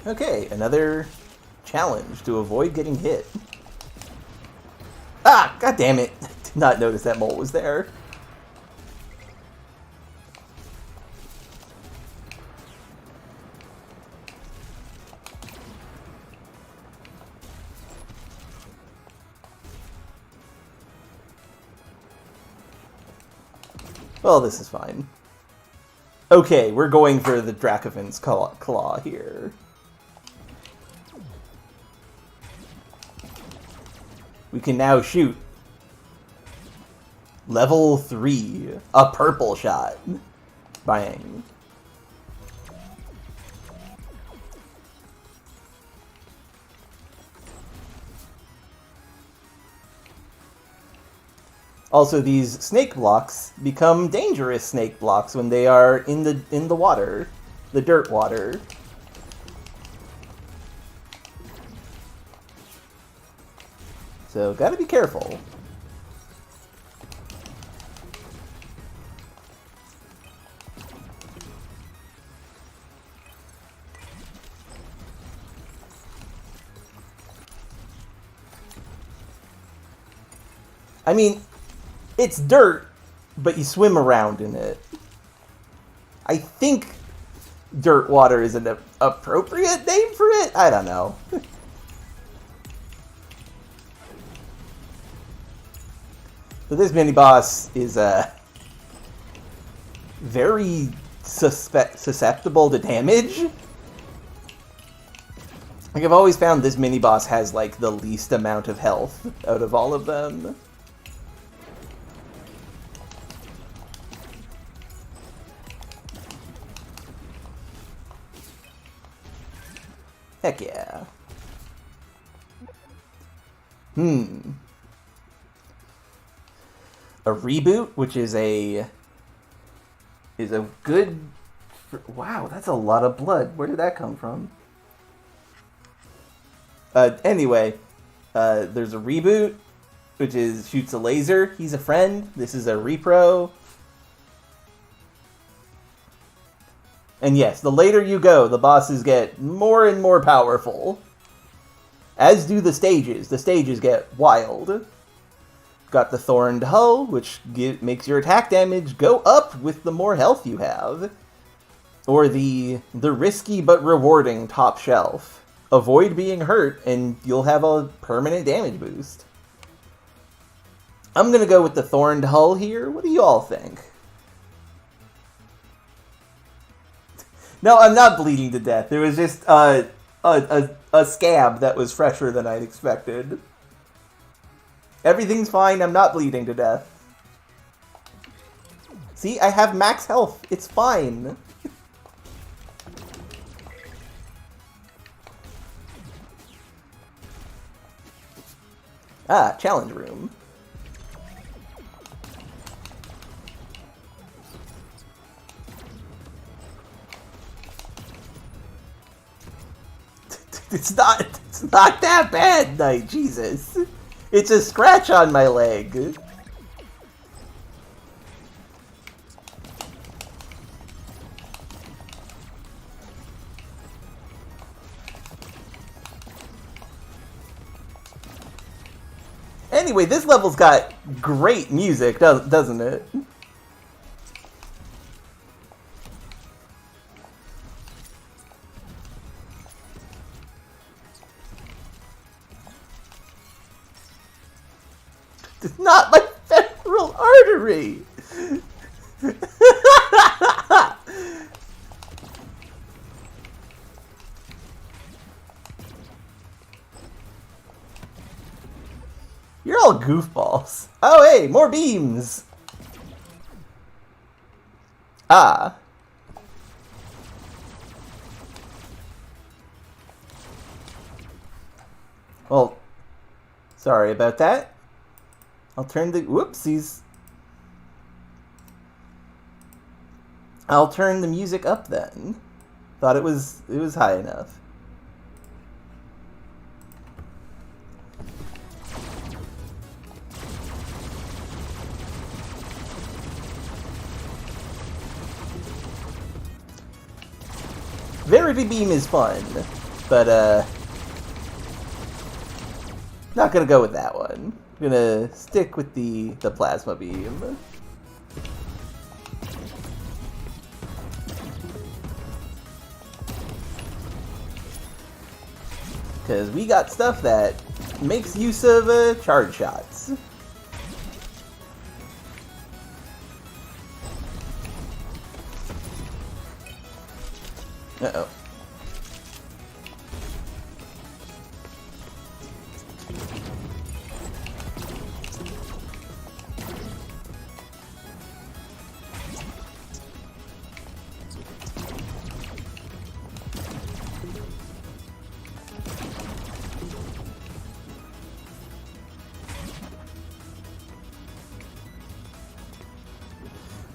Okay, another challenge to avoid getting hit. Ah, god damn it. Did not notice that mole was there. Well, this is fine. Okay, we're going for the Dracovin's Claw here. We can now shoot. Level 3. A purple shot. Bang. Also, these snake blocks become dangerous snake blocks when they are in the water, the dirt water. So, gotta be careful. I mean, it's dirt, but you swim around in it. I think dirt water is an appropriate name for it? I don't know. So this mini-boss is very susceptible to damage. Like, I've always found this mini-boss has, like, the least amount of health out of all of them. Heck yeah. A reboot, which is a good... Wow, that's a lot of blood. Where did that come from? Anyway, there's a reboot, which shoots a laser. He's a friend. This is a repro. And yes, the later you go, the bosses get more and more powerful. As do the stages. The stages get wild. Got the Thorned Hull, which makes your attack damage go up with the more health you have. Or the risky but rewarding Top Shelf. Avoid being hurt, and you'll have a permanent damage boost. I'm gonna go with the Thorned Hull here. What do you all think? No, I'm not bleeding to death. It was just a scab that was fresher than I'd expected. Everything's fine. I'm not bleeding to death. See, I have max health. It's fine. Ah, challenge room. It's not that bad, Knight. Jesus. It's a scratch on my leg. Anyway, this level's got great music, doesn't it? It's not my femoral artery! You're all goofballs. Oh, hey, more beams! Ah. Well, sorry about that. I'll turn the... Whoopsies. I'll turn the music up then. Thought it was high enough. Verity Beam is fun, but not gonna go with that one. I'm gonna stick with the Plasma Beam. Because we got stuff that makes use of charge shots. Uh-oh.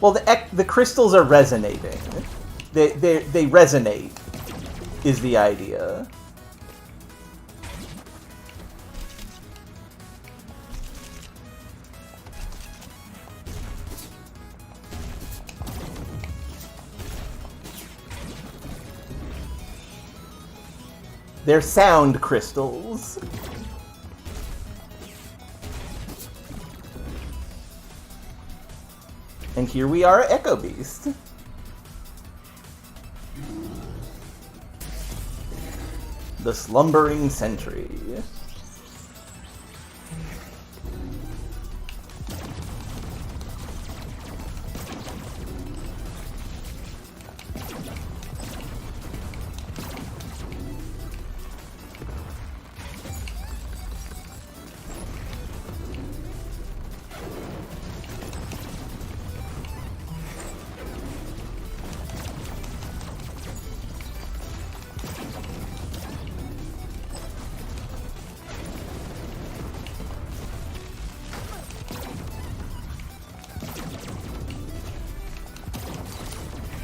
Well, the crystals are resonating. They resonate, is the idea. They're sound crystals. And here we are at Echo Beast. The Slumbering Sentry.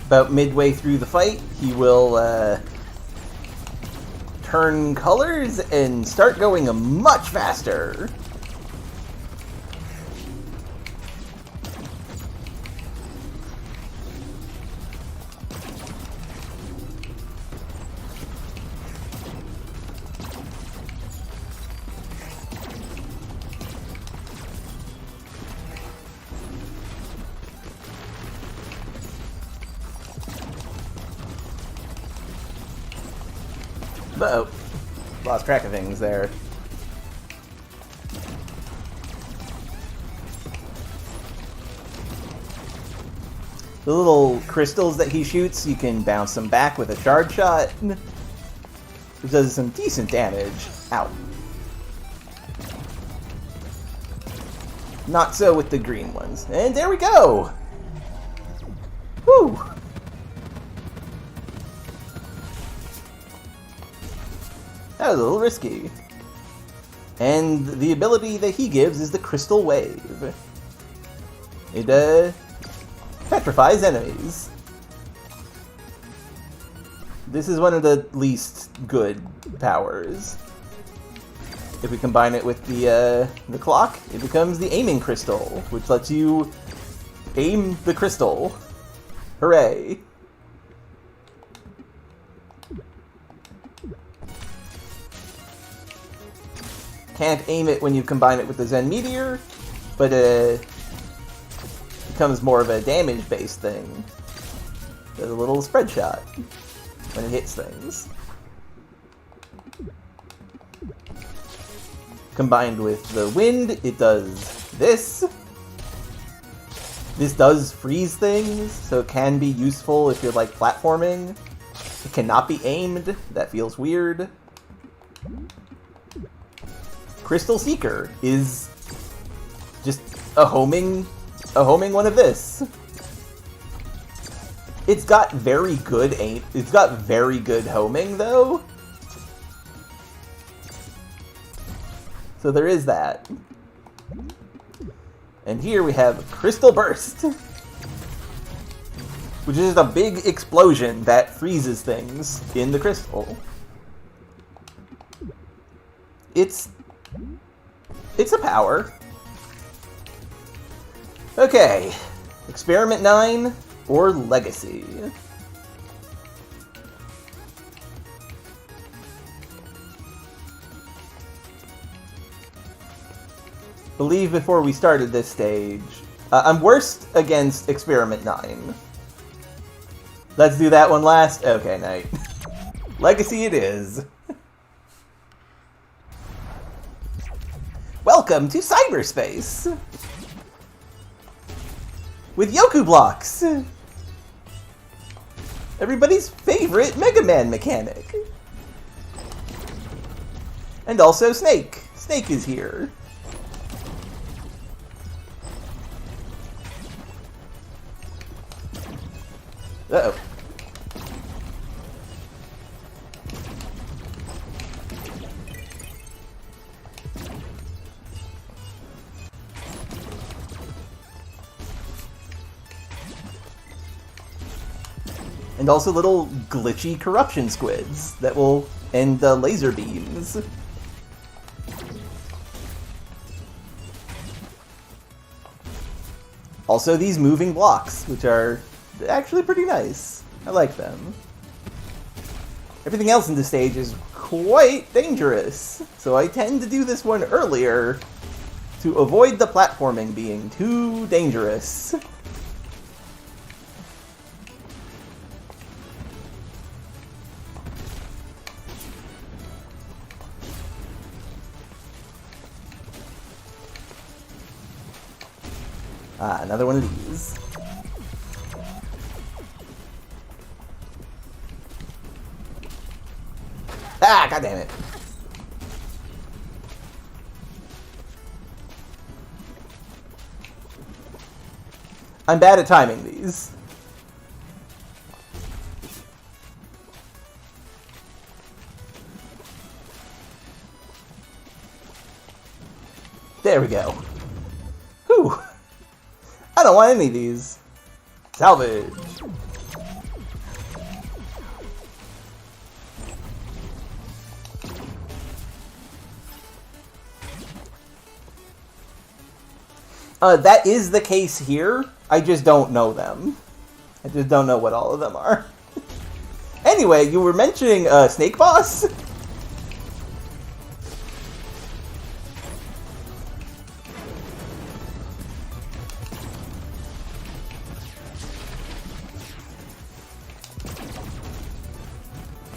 About midway through the fight, he will turn colors and start going much faster. Uh-oh. Lost track of things there. The little crystals that he shoots, you can bounce them back with a charge shot. Which does some decent damage. Ow. Not so with the green ones. And there we go! Woo! That was a little risky. And the ability that he gives is the Crystal Wave. It, petrifies enemies. This is one of the least good powers. If we combine it with the clock, it becomes the Aiming Crystal, which lets you aim the crystal. Hooray! Can't aim it when you combine it with the Zen Meteor, but it becomes more of a damage-based thing. There's a little spread shot when it hits things. Combined with the wind, it does this. This does freeze things, so it can be useful if you're like platforming. It cannot be aimed. That feels weird. Crystal Seeker is just a homing one of this. It's got very good aim. It's got very good homing though. So there is that. And here we have Crystal Burst, which is a big explosion that freezes things in the crystal. It's a power. Okay, Experiment 9 or Legacy. Believe before we started this stage, I'm worst against Experiment 9. Let's do that one last? Okay, Knight. Legacy it is. Welcome to cyberspace! With Yoku blocks! Everybody's favorite Mega Man mechanic. And also Snake. Snake is here. Uh-oh. And also little glitchy corruption squids that will end the laser beams. Also these moving blocks, which are actually pretty nice. I like them. Everything else in the stage is quite dangerous, so I tend to do this one earlier to avoid the platforming being too dangerous. Ah, another one of these. Ah, goddammit. I'm bad at timing these. There we go. Whew. I don't want any of these. Salvage. That is the case here. I just don't know them. I just don't know what all of them are. Anyway, you were mentioning Snake Boss?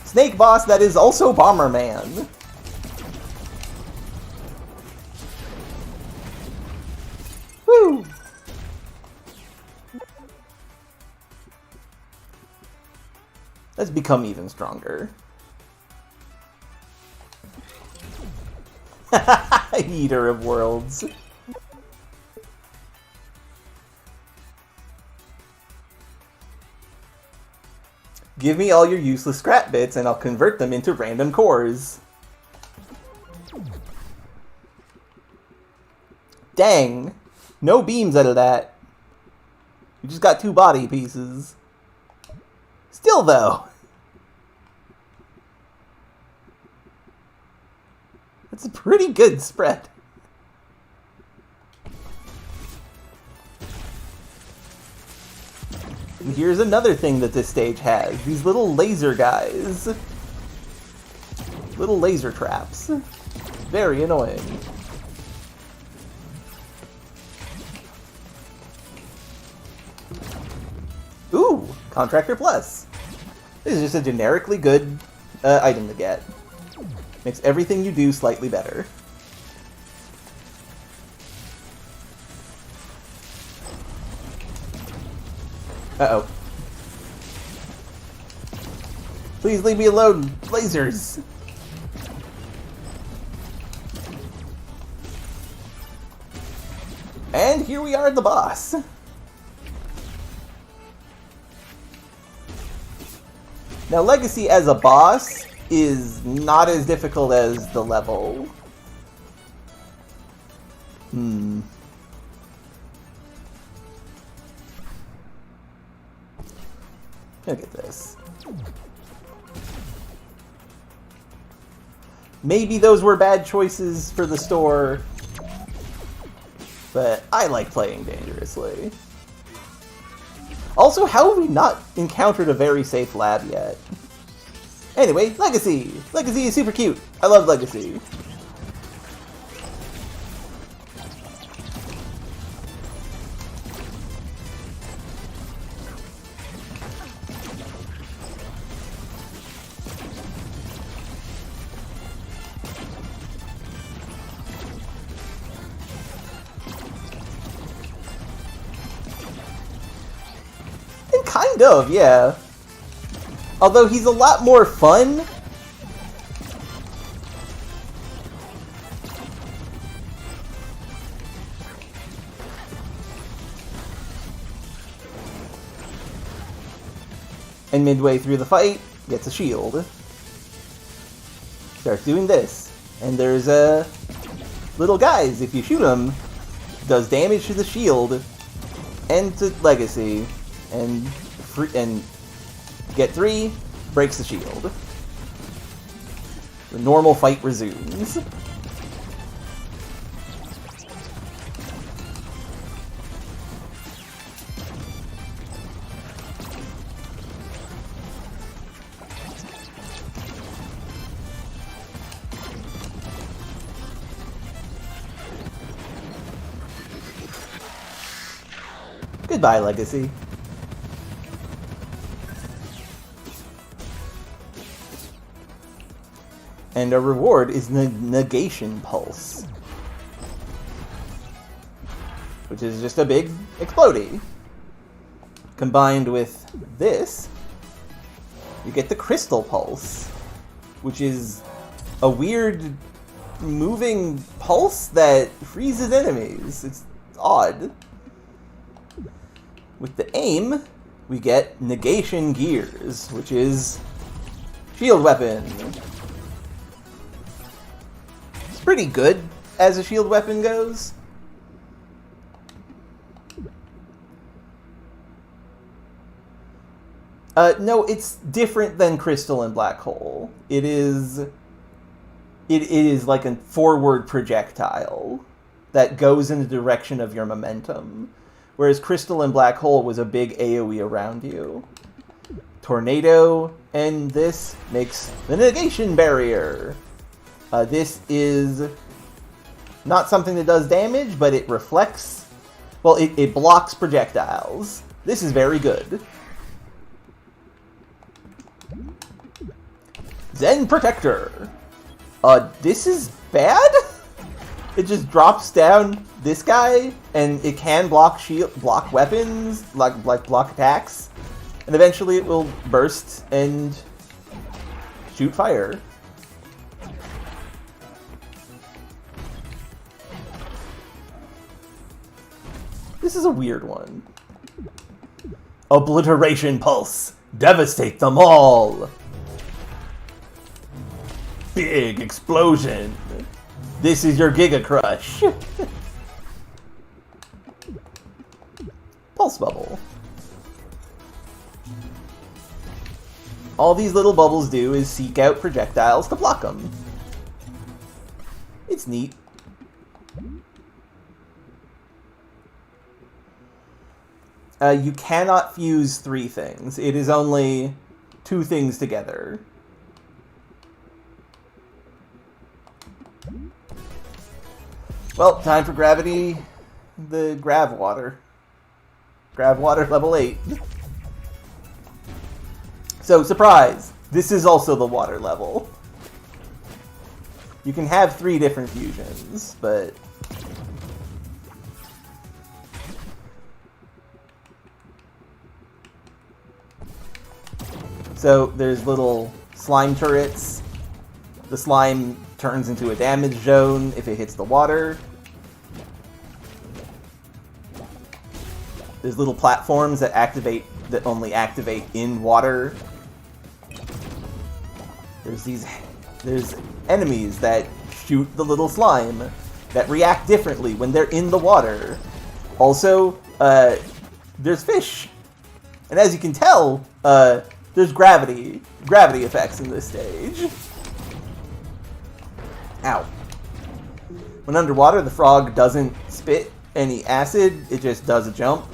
Snake Boss that is also Bomberman. Woo! Let's become even stronger. Eater of Worlds. Give me all your useless scrap bits and I'll convert them into random cores. Dang. No beams out of that. We just got 2 body pieces. Still though. That's a pretty good spread. And here's another thing that this stage has. These little laser guys. Little laser traps. Very annoying. Ooh! Contractor Plus. This is just a generically good item to get. Makes everything you do slightly better. Uh-oh. Please leave me alone, lasers! And here we are at the boss. Now, Legacy as a boss is not as difficult as the level. Look at this. Maybe those were bad choices for the store, but I like playing dangerously. Also, how have we not encountered a very safe lab yet? Anyway, Legacy! Legacy is super cute. I love Legacy. Kind of, yeah. Although he's a lot more fun. And midway through the fight, gets a shield. Starts doing this. And there's little guys, if you shoot them, does damage to the shield and to Legacy. And get 3, breaks the shield. The normal fight resumes. Goodbye, Legacy. And our reward is the Negation Pulse, which is just a big explodey. Combined with this, you get the Crystal Pulse, which is a weird moving pulse that freezes enemies. It's odd. With the aim, we get Negation Gears, which is shield weapon. It's pretty good as a shield weapon goes. No, it's different than Crystal and Black Hole. It is like a forward projectile that goes in the direction of your momentum. Whereas Crystal and Black Hole was a big AoE around you. Tornado, and this makes the Negation Barrier. This is not something that does damage, but it reflects... Well, it blocks projectiles. This is very good. Zen Protector. This is bad? It just drops down this guy, and it can block weapons, like block attacks, and eventually it will burst and shoot fire. This is a weird one. Obliteration Pulse. Devastate them all. Big explosion. This is your Giga Crush. Pulse Bubble. All these little bubbles do is seek out projectiles to block them. It's neat. You cannot fuse 3 things. It is only 2 things together. Well, time for Gravity, the Grav Water. Grav Water level 8. So, surprise! This is also the water level. You can have 3 different fusions, but... So, there's little slime turrets. The slime turns into a damage zone if it hits the water. There's little platforms that only activate in water. There's enemies that shoot the little slime that react differently when they're in the water. Also, there's fish. And as you can tell, there's gravity effects in this stage. Ow. When underwater, the frog doesn't spit any acid, it just does a jump.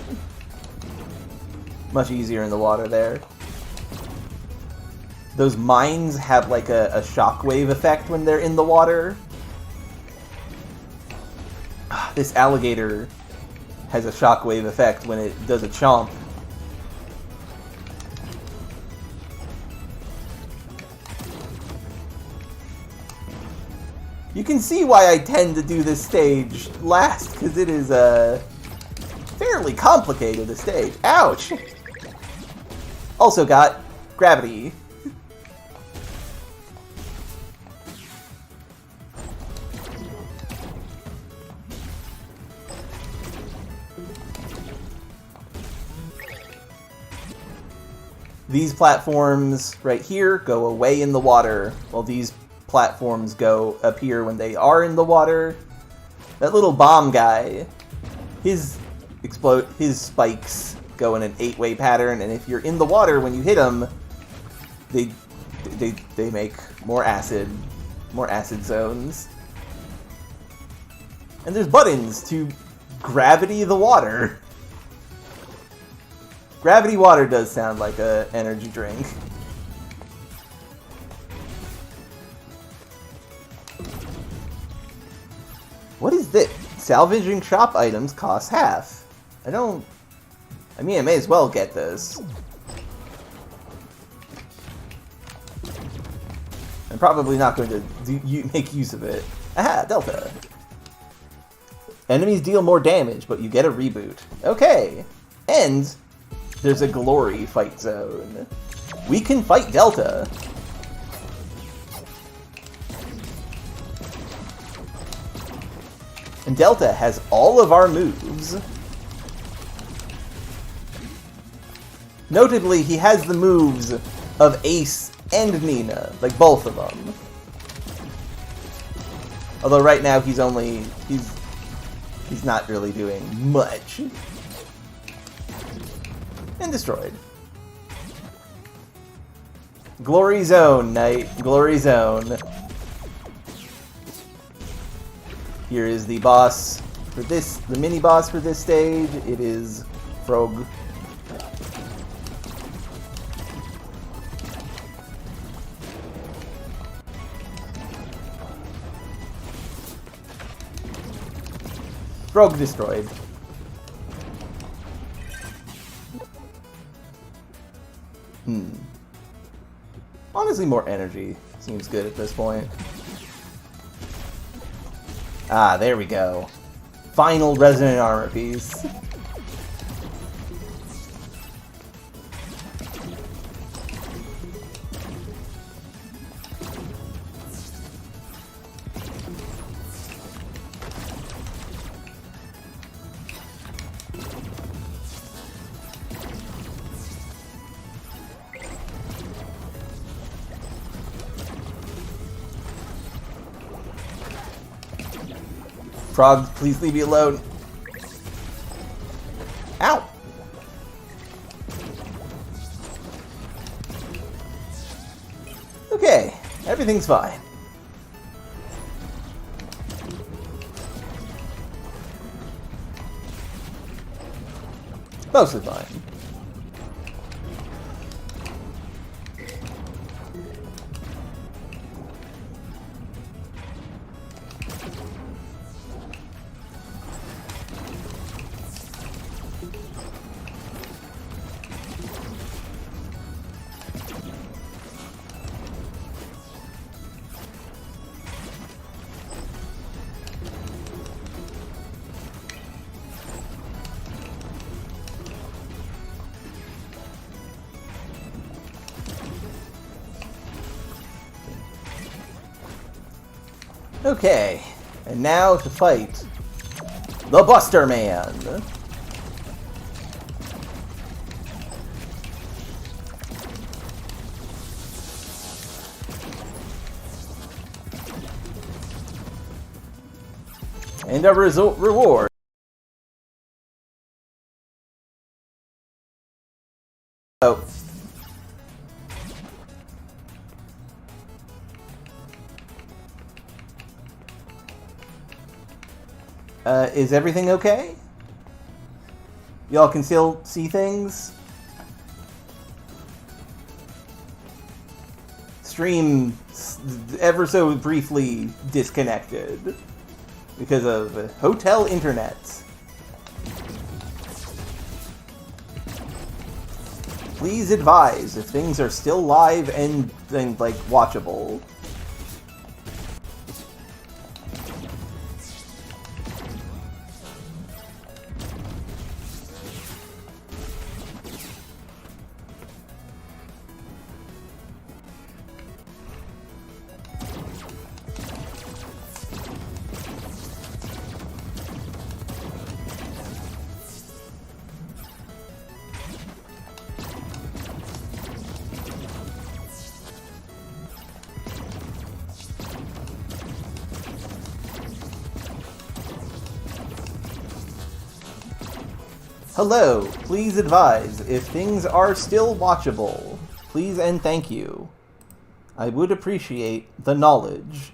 Much easier in the water there. Those mines have like a shockwave effect when they're in the water. This alligator has a shockwave effect when it does a chomp. You can see why I tend to do this stage last, because it is fairly complicated, a stage. Ouch! Also got Gravity. These platforms right here go away in the water, while these platforms appear when they are in the water. That little bomb guy, his spikes go in an 8-way pattern, and if you're in the water when you hit them, they make more acid zones. And there's buttons to gravity the water. Gravity water does sound like an energy drink. What is this? Salvaging shop items cost half. I mean, I may as well get this. I'm probably not going to make use of it. Aha, Delta. Enemies deal more damage, but you get a reboot. Okay. And there's a glory fight zone. We can fight Delta. And Delta has all of our moves. Notably, he has the moves of Ace and Nina, like both of them. Although right now he's not really doing much. And destroyed. Glory Zone, Knight. Glory Zone. Here is the boss for this, the mini boss for this stage. It is Frog. Frog destroyed. Honestly, more energy seems good at this point. Ah, there we go. Final resonant armor piece. Frog, please leave me alone. Ow! Okay, everything's fine. Mostly fine. Okay, and now to fight the Buster Man. And a reward. Oh. Is everything okay? Y'all can still see things? Stream ever so briefly disconnected because of hotel internet. Please advise if things are still live and like watchable. Hello, please advise if things are still watchable. Please and thank you. I would appreciate the knowledge.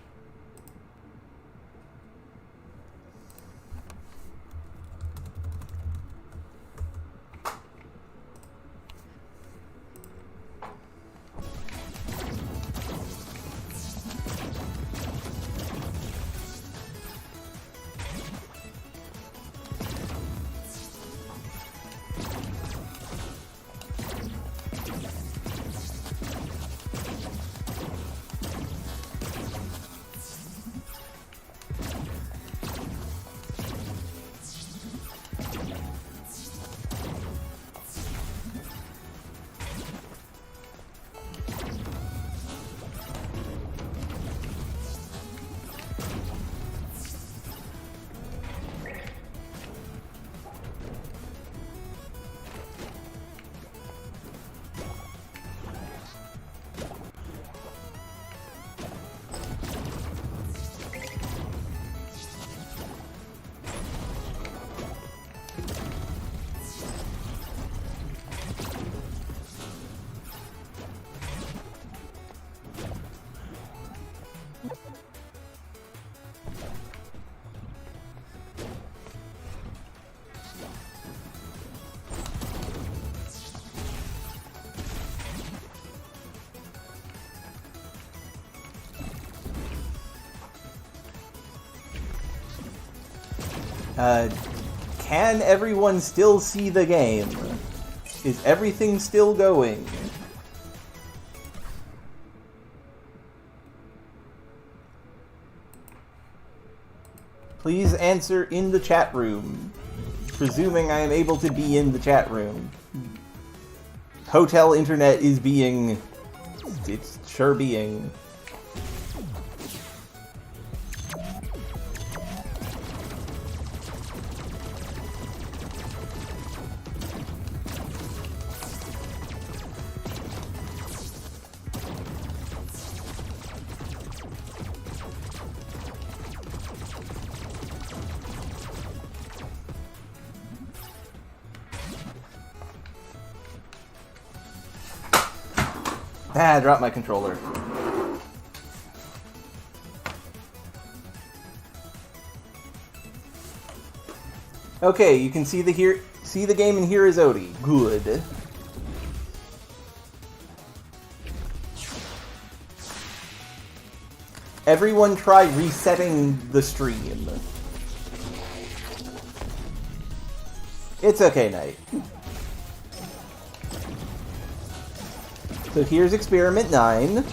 Can everyone still see the game? Is everything still going? Please answer in the chat room. Presuming I am able to be in the chat room. Hotel internet is being... It's sure being... Ah, I dropped my controller. Okay, you can see the game and hear Zodi. Good. Everyone try resetting the stream. It's okay, Knight. So here's experiment 9.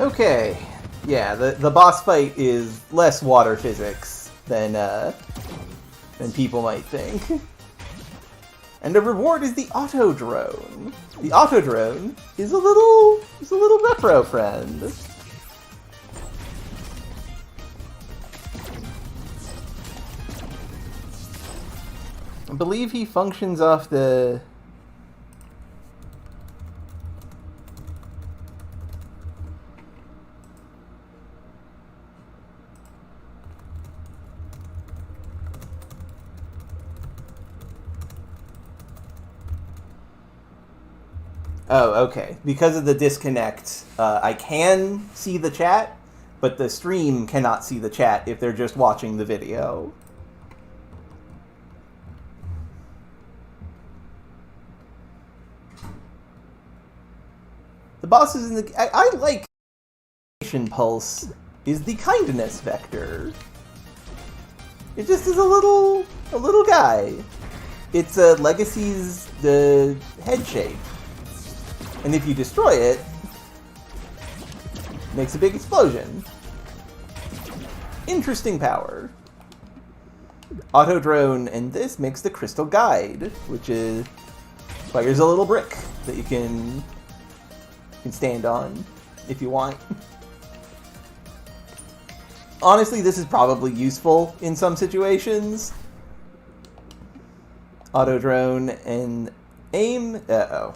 Okay, yeah, the boss fight is less water physics than people might think. And the reward is the auto drone. The auto drone is a little repro friend. I believe he functions off the... Oh, okay. Because of the disconnect, I can see the chat, but the stream cannot see the chat if they're just watching the video. The bosses in the... I like... Pulse is the kindness vector. It just is a little guy. It's Legacy's the head shape. And if you destroy it, it makes a big explosion. Interesting power. Auto drone, and this makes the crystal guide, which is fires a little brick that you can stand on if you want. Honestly, this is probably useful in some situations. Auto drone and aim. Uh-oh.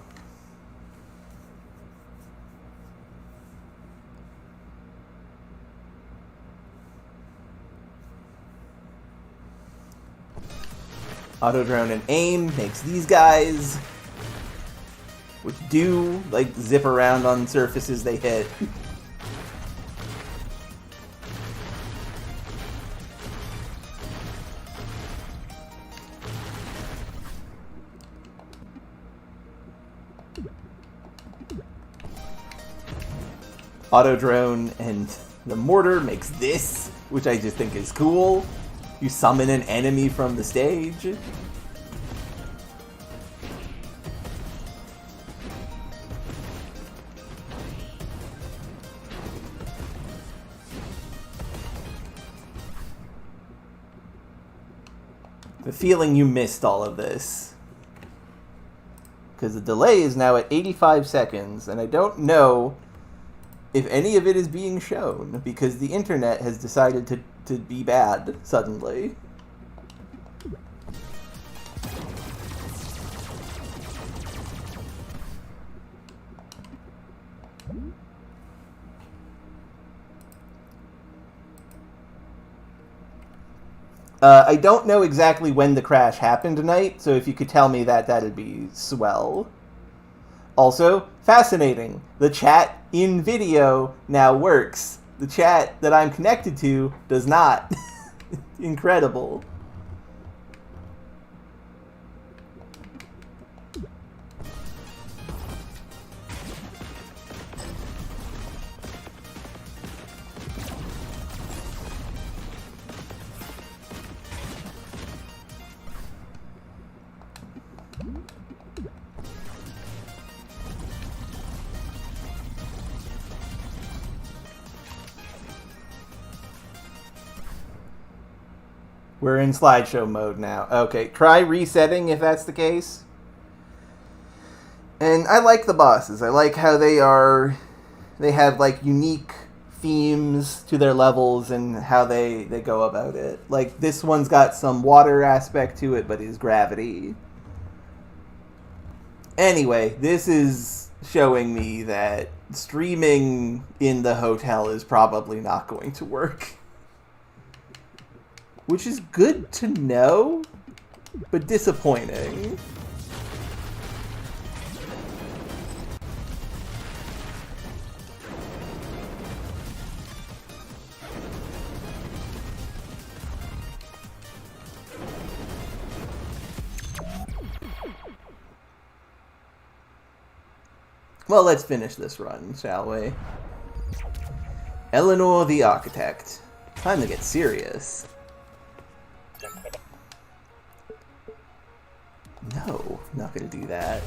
Auto drone and aim makes these guys, which do like zip around on surfaces they hit. Auto drone and the mortar makes this, which I just think is cool. You summon an enemy from the stage. The feeling you missed all of this. Because the delay is now at 85 seconds, and I don't know if any of it is being shown, because the internet has decided to be bad suddenly. I don't know exactly when the crash happened tonight, so if you could tell me that, that'd be swell. Also, fascinating. The chat in video now works. The chat that I'm connected to does not. Incredible. We're in slideshow mode now. Okay, try resetting if that's the case. And I like the bosses. I like how they have like unique themes to their levels and how they go about it. Like this one's got some water aspect to it, but is gravity. Anyway, this is showing me that streaming in the hotel is probably not going to work. Which is good to know, but disappointing. Well, let's finish this run, shall we? Eleanor the Architect. Time to get serious. No, not gonna do that.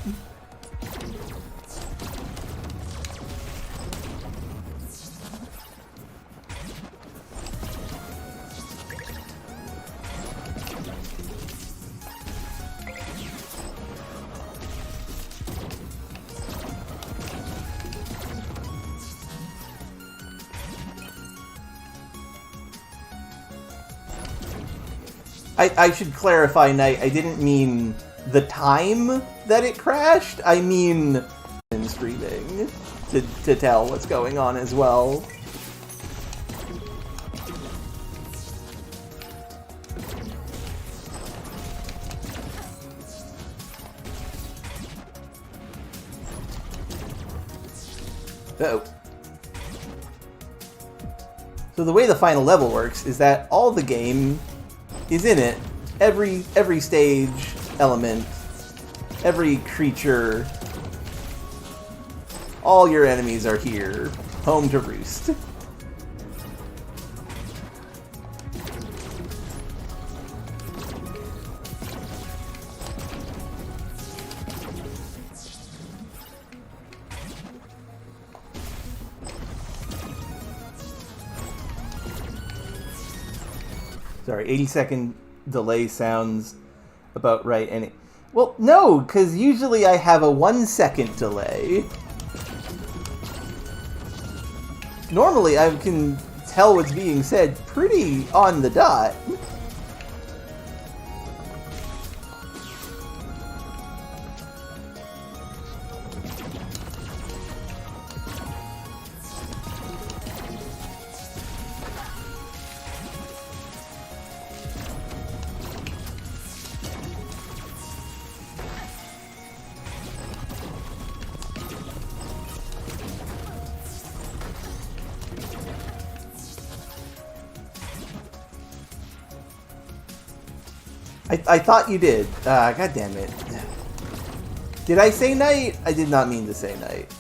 I should clarify, Knight, I didn't mean the time that it crashed. I mean in streaming to tell what's going on as well. Uh-oh. So the way the final level works is that all the game is in it. Every stage element, every creature, all your enemies are here, home to roost. Sorry, 80-second delay sounds about right. And well, no, because usually I have a 1-second delay. Normally I can tell what's being said pretty on the dot. I thought you did. God damn it. Did I say night? I did not mean to say night.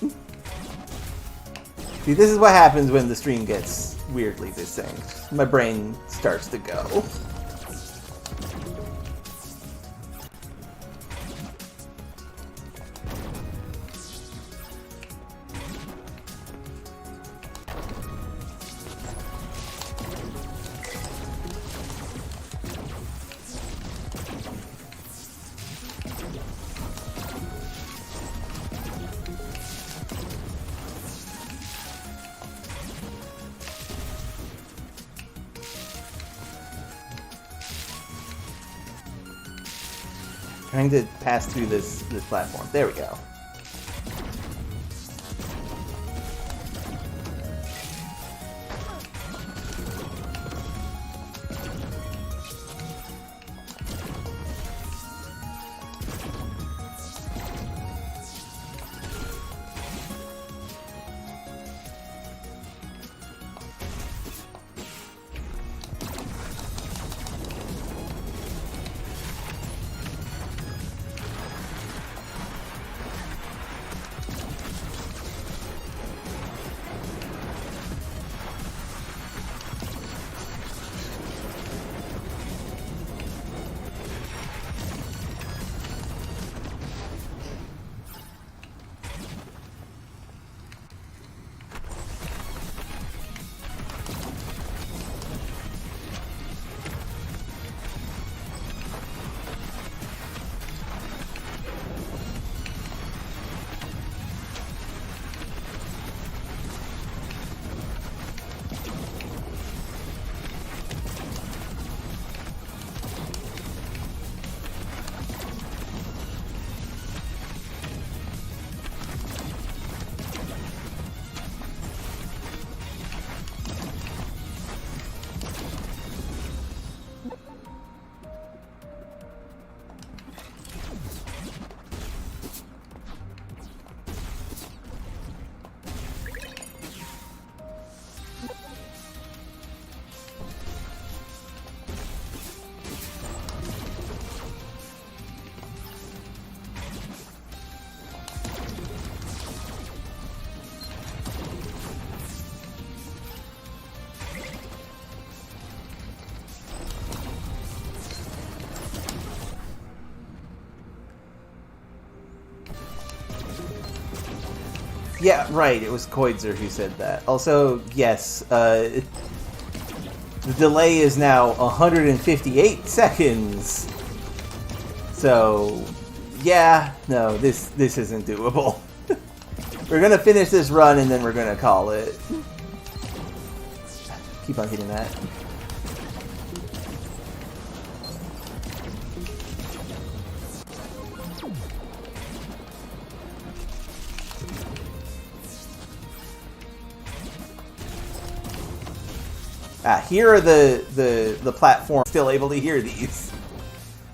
See, this is what happens when the stream gets weirdly dissynced. My brain starts to go. Trying to pass through this platform. There we go. Yeah, right, it was Koidzer who said that. Also, yes, the delay is now 158 seconds. So, yeah, no, this isn't doable. We're gonna finish this run and then we're gonna call it. Keep on hitting that. Here are the platforms. Still able to hear these.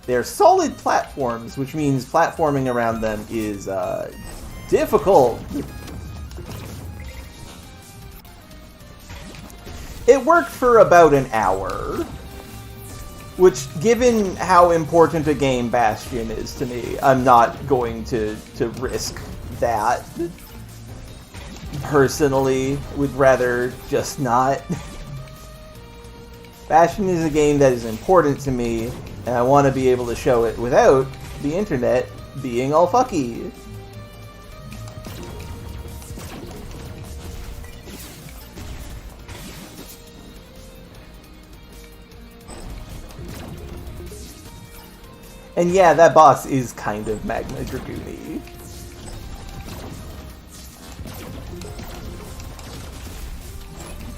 They're solid platforms, which means platforming around them is difficult. It worked for about an hour, which, given how important a game Bastion is to me, I'm not going to risk that. Personally, would rather just not. Bastion is a game that is important to me, and I want to be able to show it without the internet being all fucky. And yeah, that boss is kind of Magma Dragoon-y.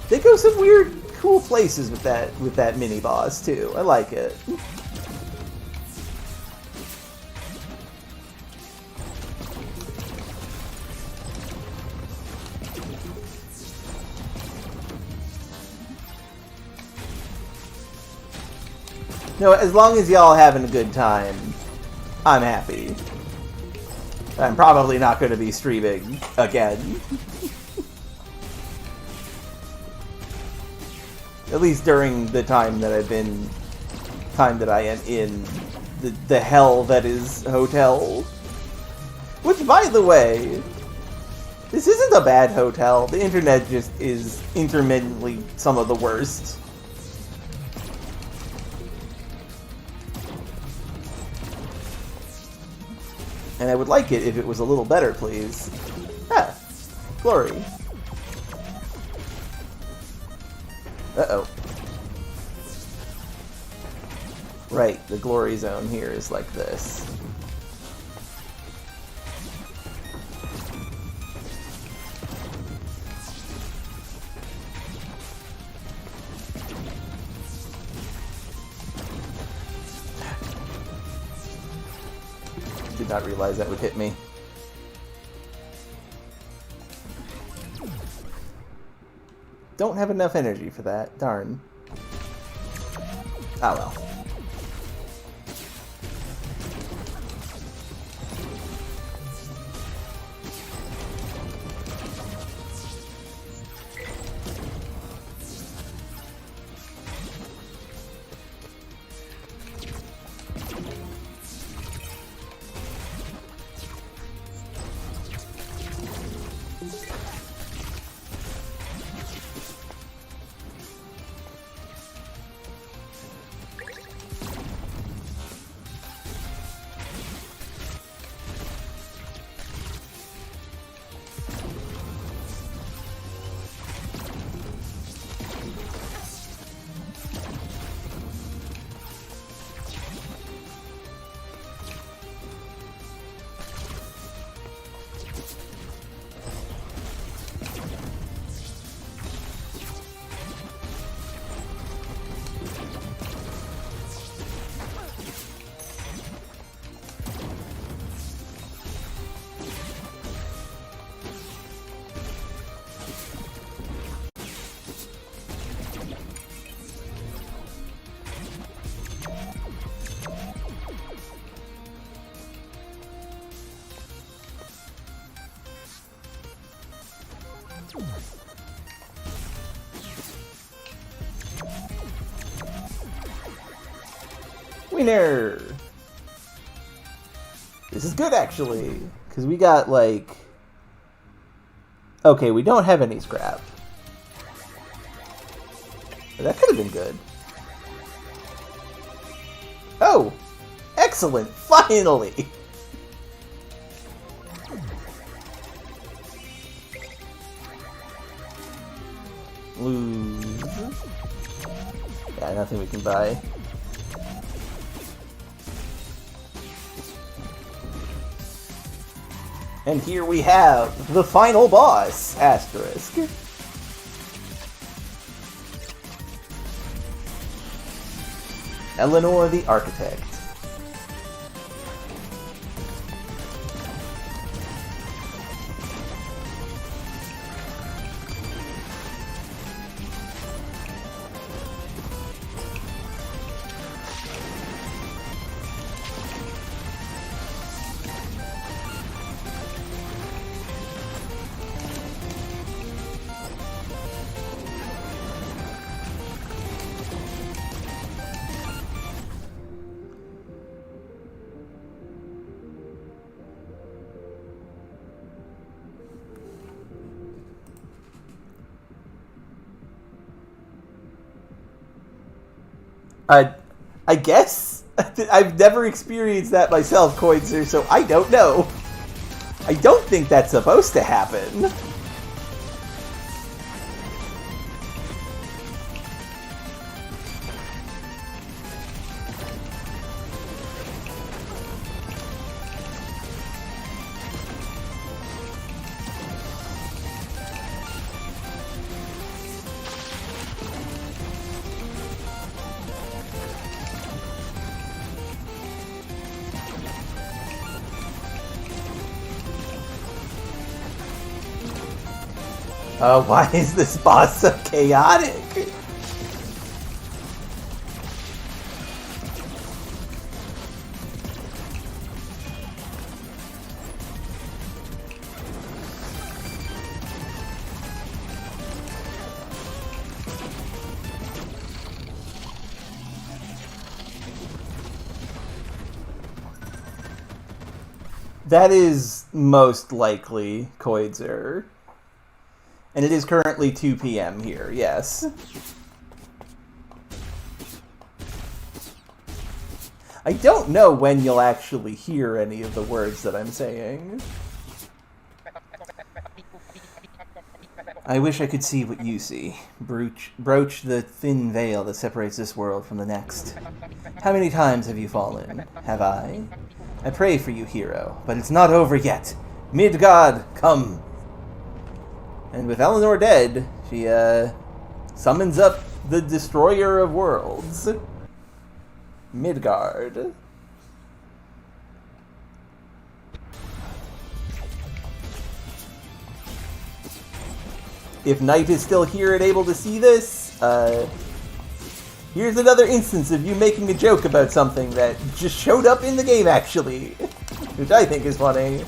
They go some weird, cool places with that mini boss too. I like it. No, as long as y'all having a good time, I'm happy. I'm probably not going to be streaming again. At least during the time that I am in the hell that is Hotel. Which, by the way, this isn't a bad hotel. The internet just is intermittently some of the worst. And I would like it if it was a little better, please. Ah, glory. Uh-oh. Right, the glory zone here is like this. Did not realize that would hit me. Don't have enough energy for that. Darn. Ah well. Winner! This is good, actually, because we got, like... Okay, we don't have any scrap. But that could have been good. Oh! Excellent! Finally! Lose. Yeah, nothing we can buy. And here we have the final boss, asterisk. Eleanor the Architect. I guess? I've never experienced that myself, Coinzer, so I don't know. I don't think that's supposed to happen. Why is this boss so chaotic? That is most likely Koidzer. And it is currently 2 p.m. here, yes. I don't know when you'll actually hear any of the words that I'm saying. I wish I could see what you see. Broach the thin veil that separates this world from the next. How many times have you fallen? Have I? I pray for you, hero, but it's not over yet. Midgard, come! And with Eleanor dead, she, summons up the Destroyer of Worlds. Midgard. If Knight is still here and able to see this, here's another instance of you making a joke about something that just showed up in the game, actually. Which I think is funny.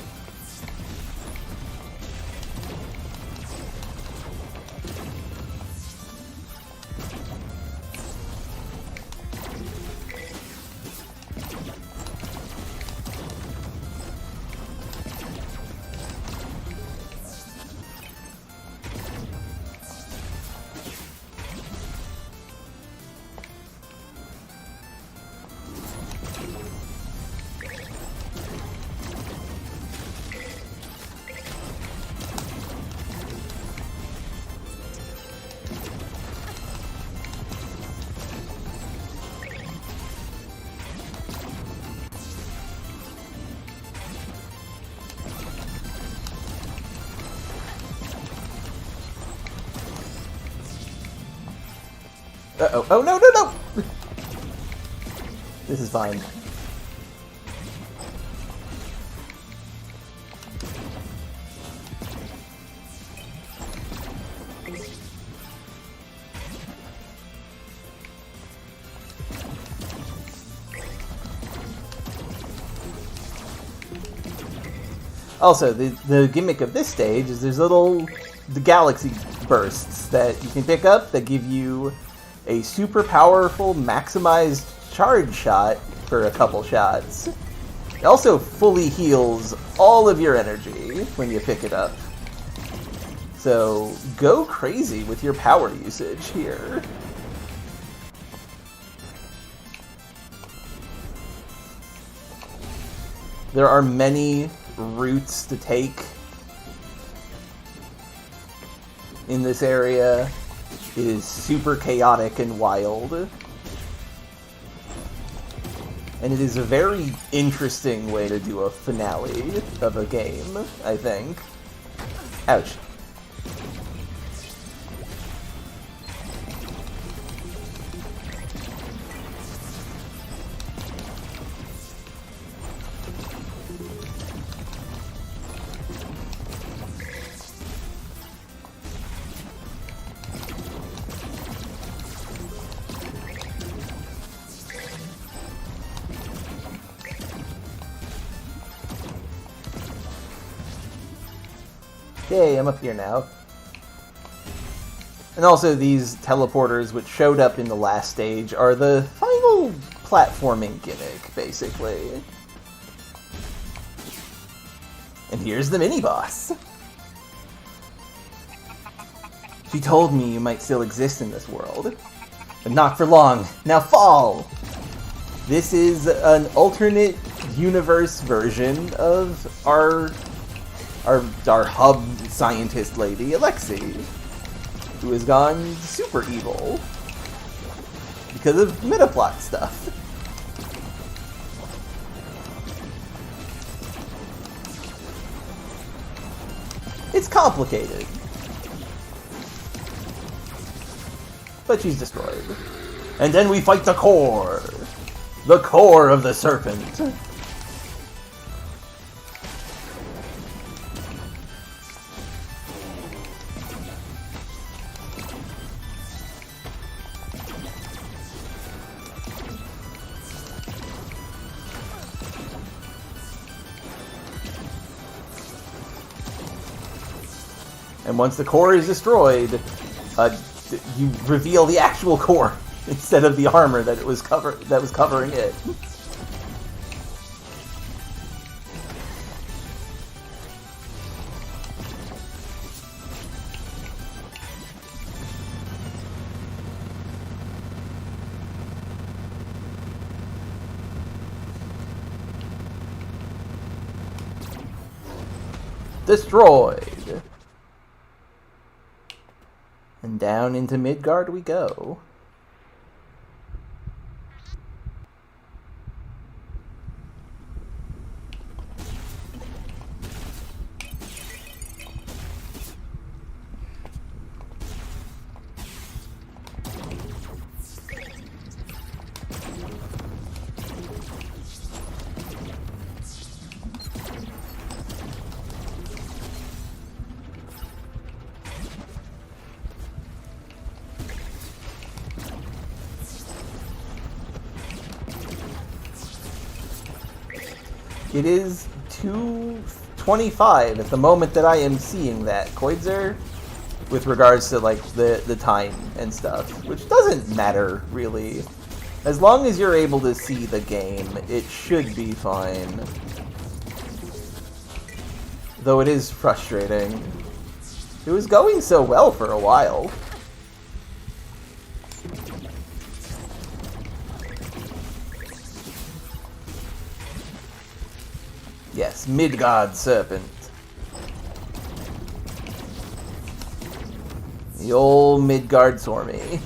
Uh-oh. Oh, no, no, no! This is fine. Also, the gimmick of this stage is there's the galaxy bursts that you can pick up that give you a super powerful maximized charge shot for a couple shots. It also fully heals all of your energy when you pick it up. So go crazy with your power usage here. There are many routes to take in this area. It is super chaotic and wild. And it is a very interesting way to do a finale of a game, I think. Ouch. Yay, I'm up here now. And also these teleporters, which showed up in the last stage, are the final platforming gimmick, basically. And here's the mini-boss. She told me you might still exist in this world. But not for long. Now fall! This is an alternate universe version of our hub scientist lady, Alexei, who has gone super evil because of metaplot stuff. It's complicated. But she's destroyed. And then we fight the core. The core of the serpent. And once the core is destroyed, you reveal the actual core instead of the armor that was covering it. Destroyed. And down into Midgard we go. It is 2:25 at the moment that I am seeing that, Koidzer, with regards to like the time and stuff, which doesn't matter really. As long as you're able to see the game, it should be fine. Though it is frustrating. It was going so well for a while. Yes, Midgard Serpent. The old Midgard Stormy.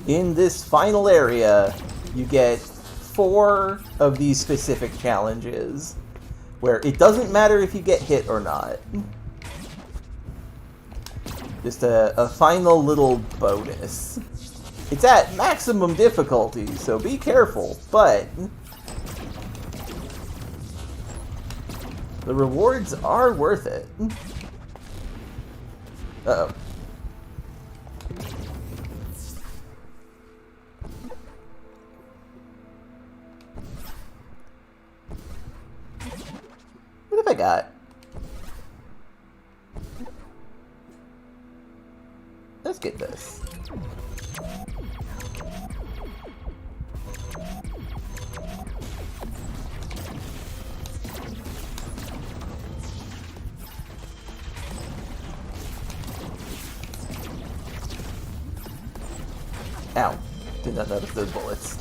In this final area, you get 4 of these specific challenges, where it doesn't matter if you get hit or not. Just a final little bonus. It's at maximum difficulty, so be careful, but the rewards are worth it. Uh-oh. What have I got? Let's get this. Ow. Did not notice those bullets.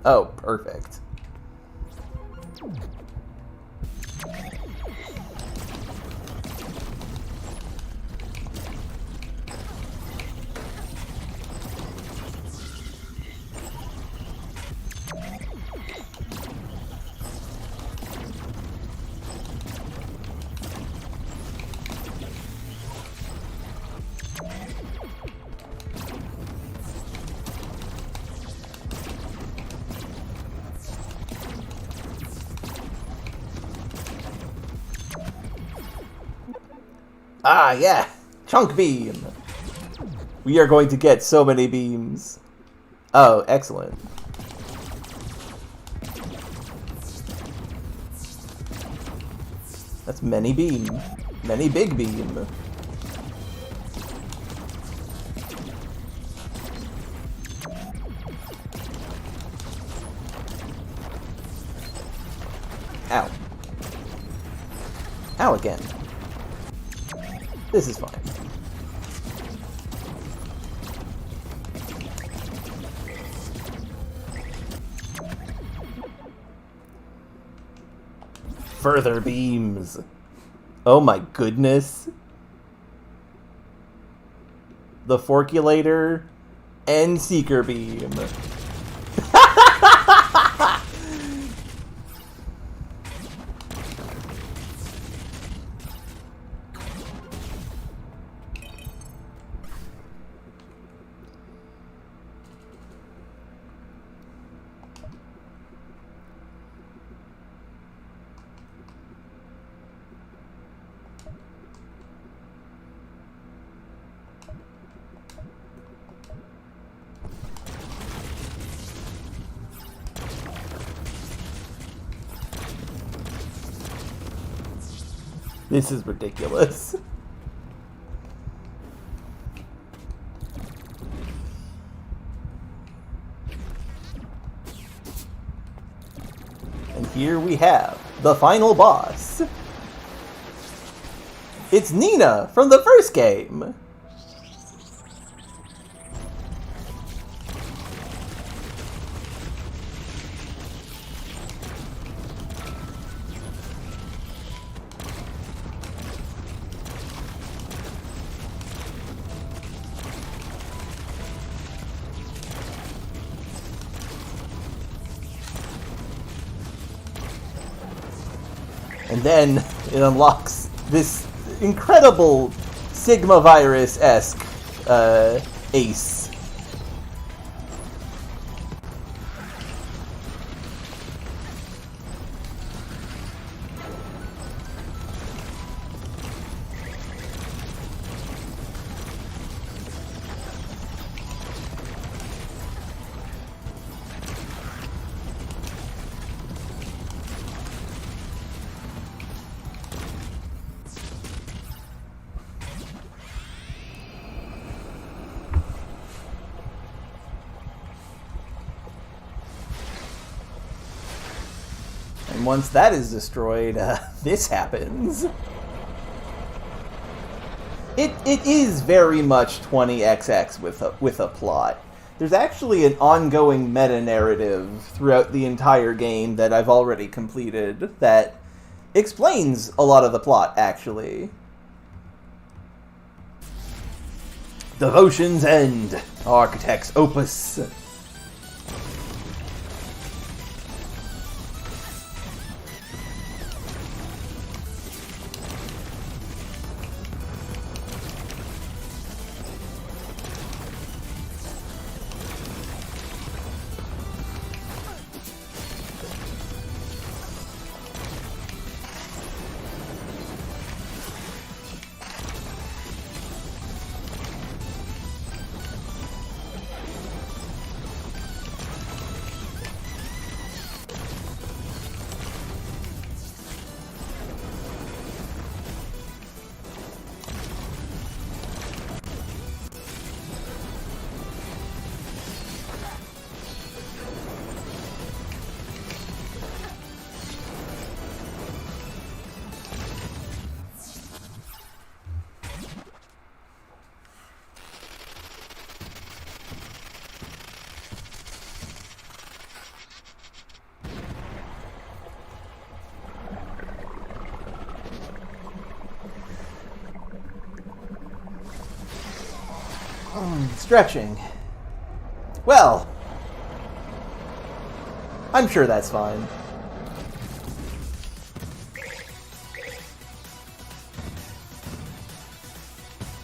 Oh, perfect. Ah, yeah! Chunk beam! We are going to get so many beams. Oh, excellent. That's many beam. Many big beam. Ow. Ow again. This is fine. Further beams. Oh my goodness. The Forculator and Seeker Beam. This is ridiculous. And here we have the final boss. It's Nina from the first game. And then it unlocks this incredible Sigma Virus-esque ace. And once that is destroyed, this happens. It is very much 20XX with a plot. There's actually an ongoing meta-narrative throughout the entire game that I've already completed that explains a lot of the plot, actually. Devotion's End, Architect's Opus. Stretching. Well, I'm sure that's fine.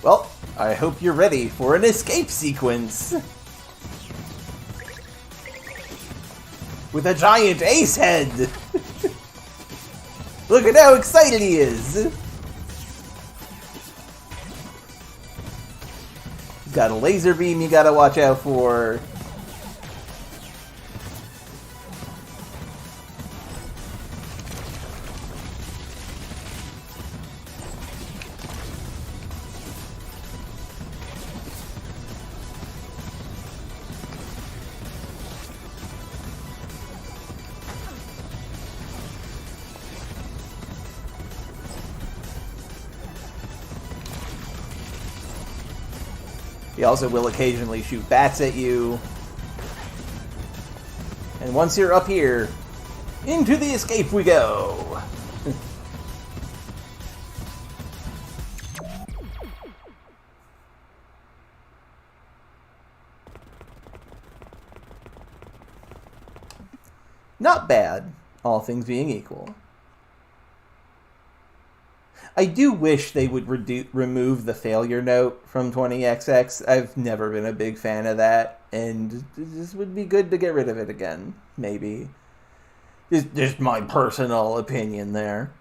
Well, I hope you're ready for an escape sequence. With a giant ace head! Look at how excited he is! Got a laser beam you gotta watch out for. He also will occasionally shoot bats at you. And once you're up here, into the escape we go! Not bad, all things being equal. I do wish they would remove the failure note from 20XX. I've never been a big fan of that, and this would be good to get rid of it again, maybe. Just my personal opinion there.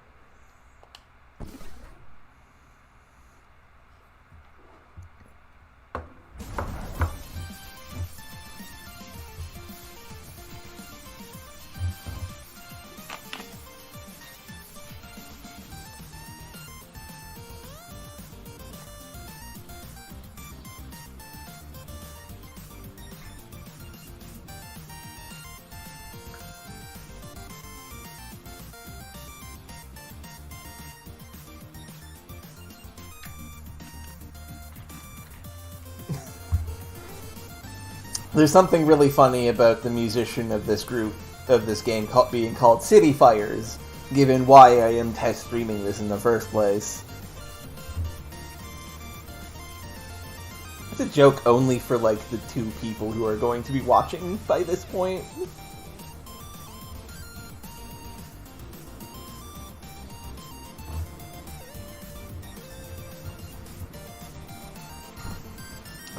There's something really funny about the musician of this group, of this game, being called City Fires, given why I am test streaming this in the first place. It's a joke only for, like, the 2 people who are going to be watching by this point.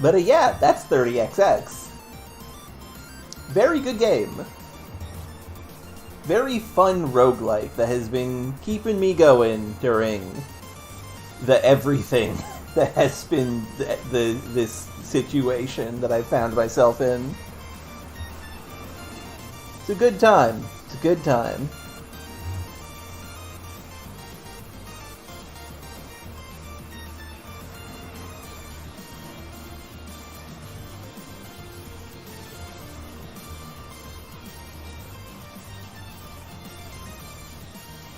But yeah, that's 30XX. Very good game. Very fun roguelike that has been keeping me going during the everything that has been this situation that I found myself in. It's a good time. It's a good time.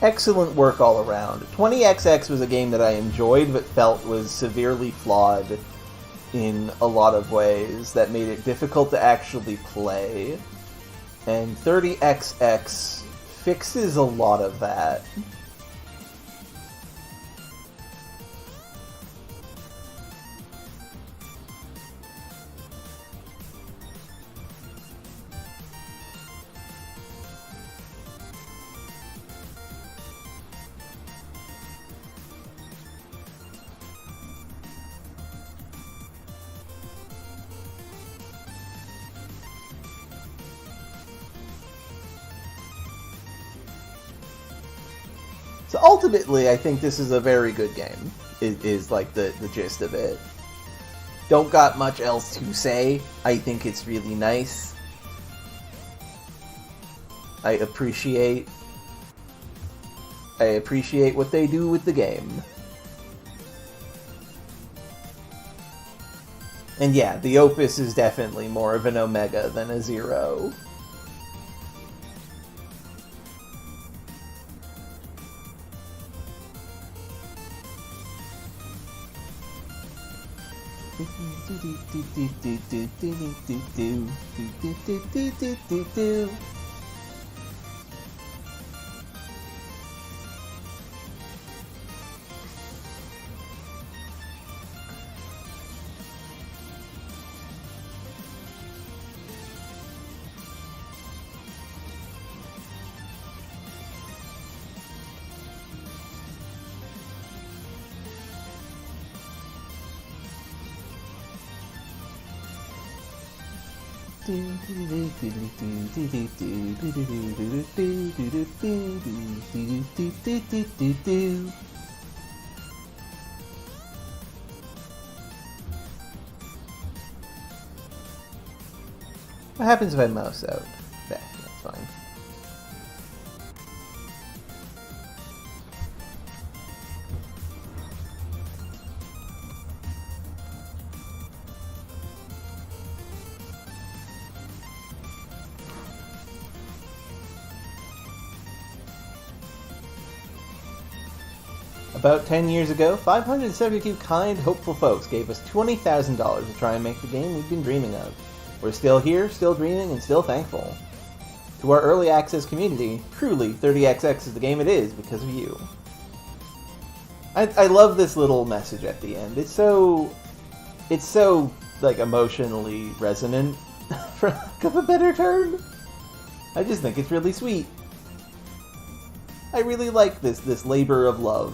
Excellent work all around. 20XX was a game that I enjoyed but felt was severely flawed in a lot of ways that made it difficult to actually play. And 30XX fixes a lot of that. So ultimately, I think this is a very good game, is like the gist of it. Don't got much else to say. I think it's really nice. I appreciate what they do with the game. And yeah, the Opus is definitely more of an Omega than a Zero. What happens if I mouse out? Okay, that's fine. About 10 years ago, 572 kind, hopeful folks gave us $20,000 to try and make the game we've been dreaming of. We're still here, still dreaming, and still thankful. To our early access community, truly, 30XX is the game it is because of you. I love this little message at the end. It's so, like, emotionally resonant, for lack of a better term. I just think it's really sweet. I really like this labor of love.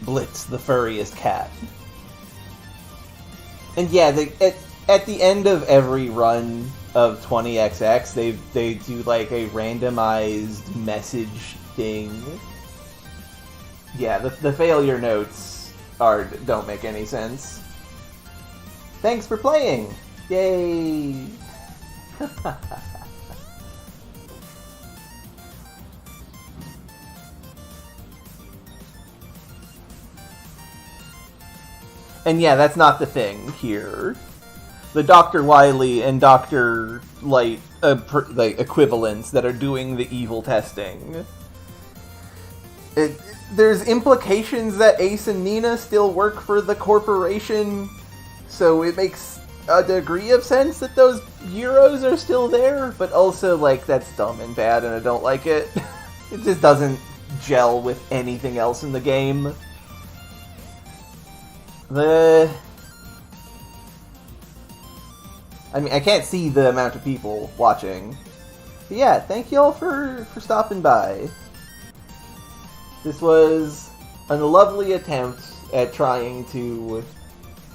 Blitz, the furriest cat. And yeah, at the end of every run of 20XX, they do like a randomized message thing. Yeah, the failure notes don't make any sense. Thanks for playing! Yay! And yeah, that's not the thing here. The Dr. Wily and Dr. Light like equivalents that are doing the evil testing. There's implications that Ace and Nina still work for the corporation, so it makes a degree of sense that those Euros are still there, but also, like, that's dumb and bad and I don't like it. It just doesn't gel with anything else in the game. I mean, I can't see the amount of people watching. But yeah, thank you all for stopping by. This was a lovely attempt at trying to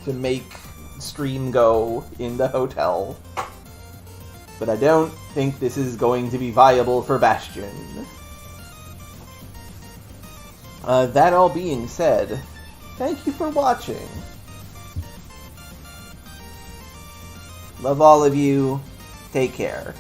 make stream go in the hotel. But I don't think this is going to be viable for Bastion. That all being said, thank you for watching. Love all of you. Take care.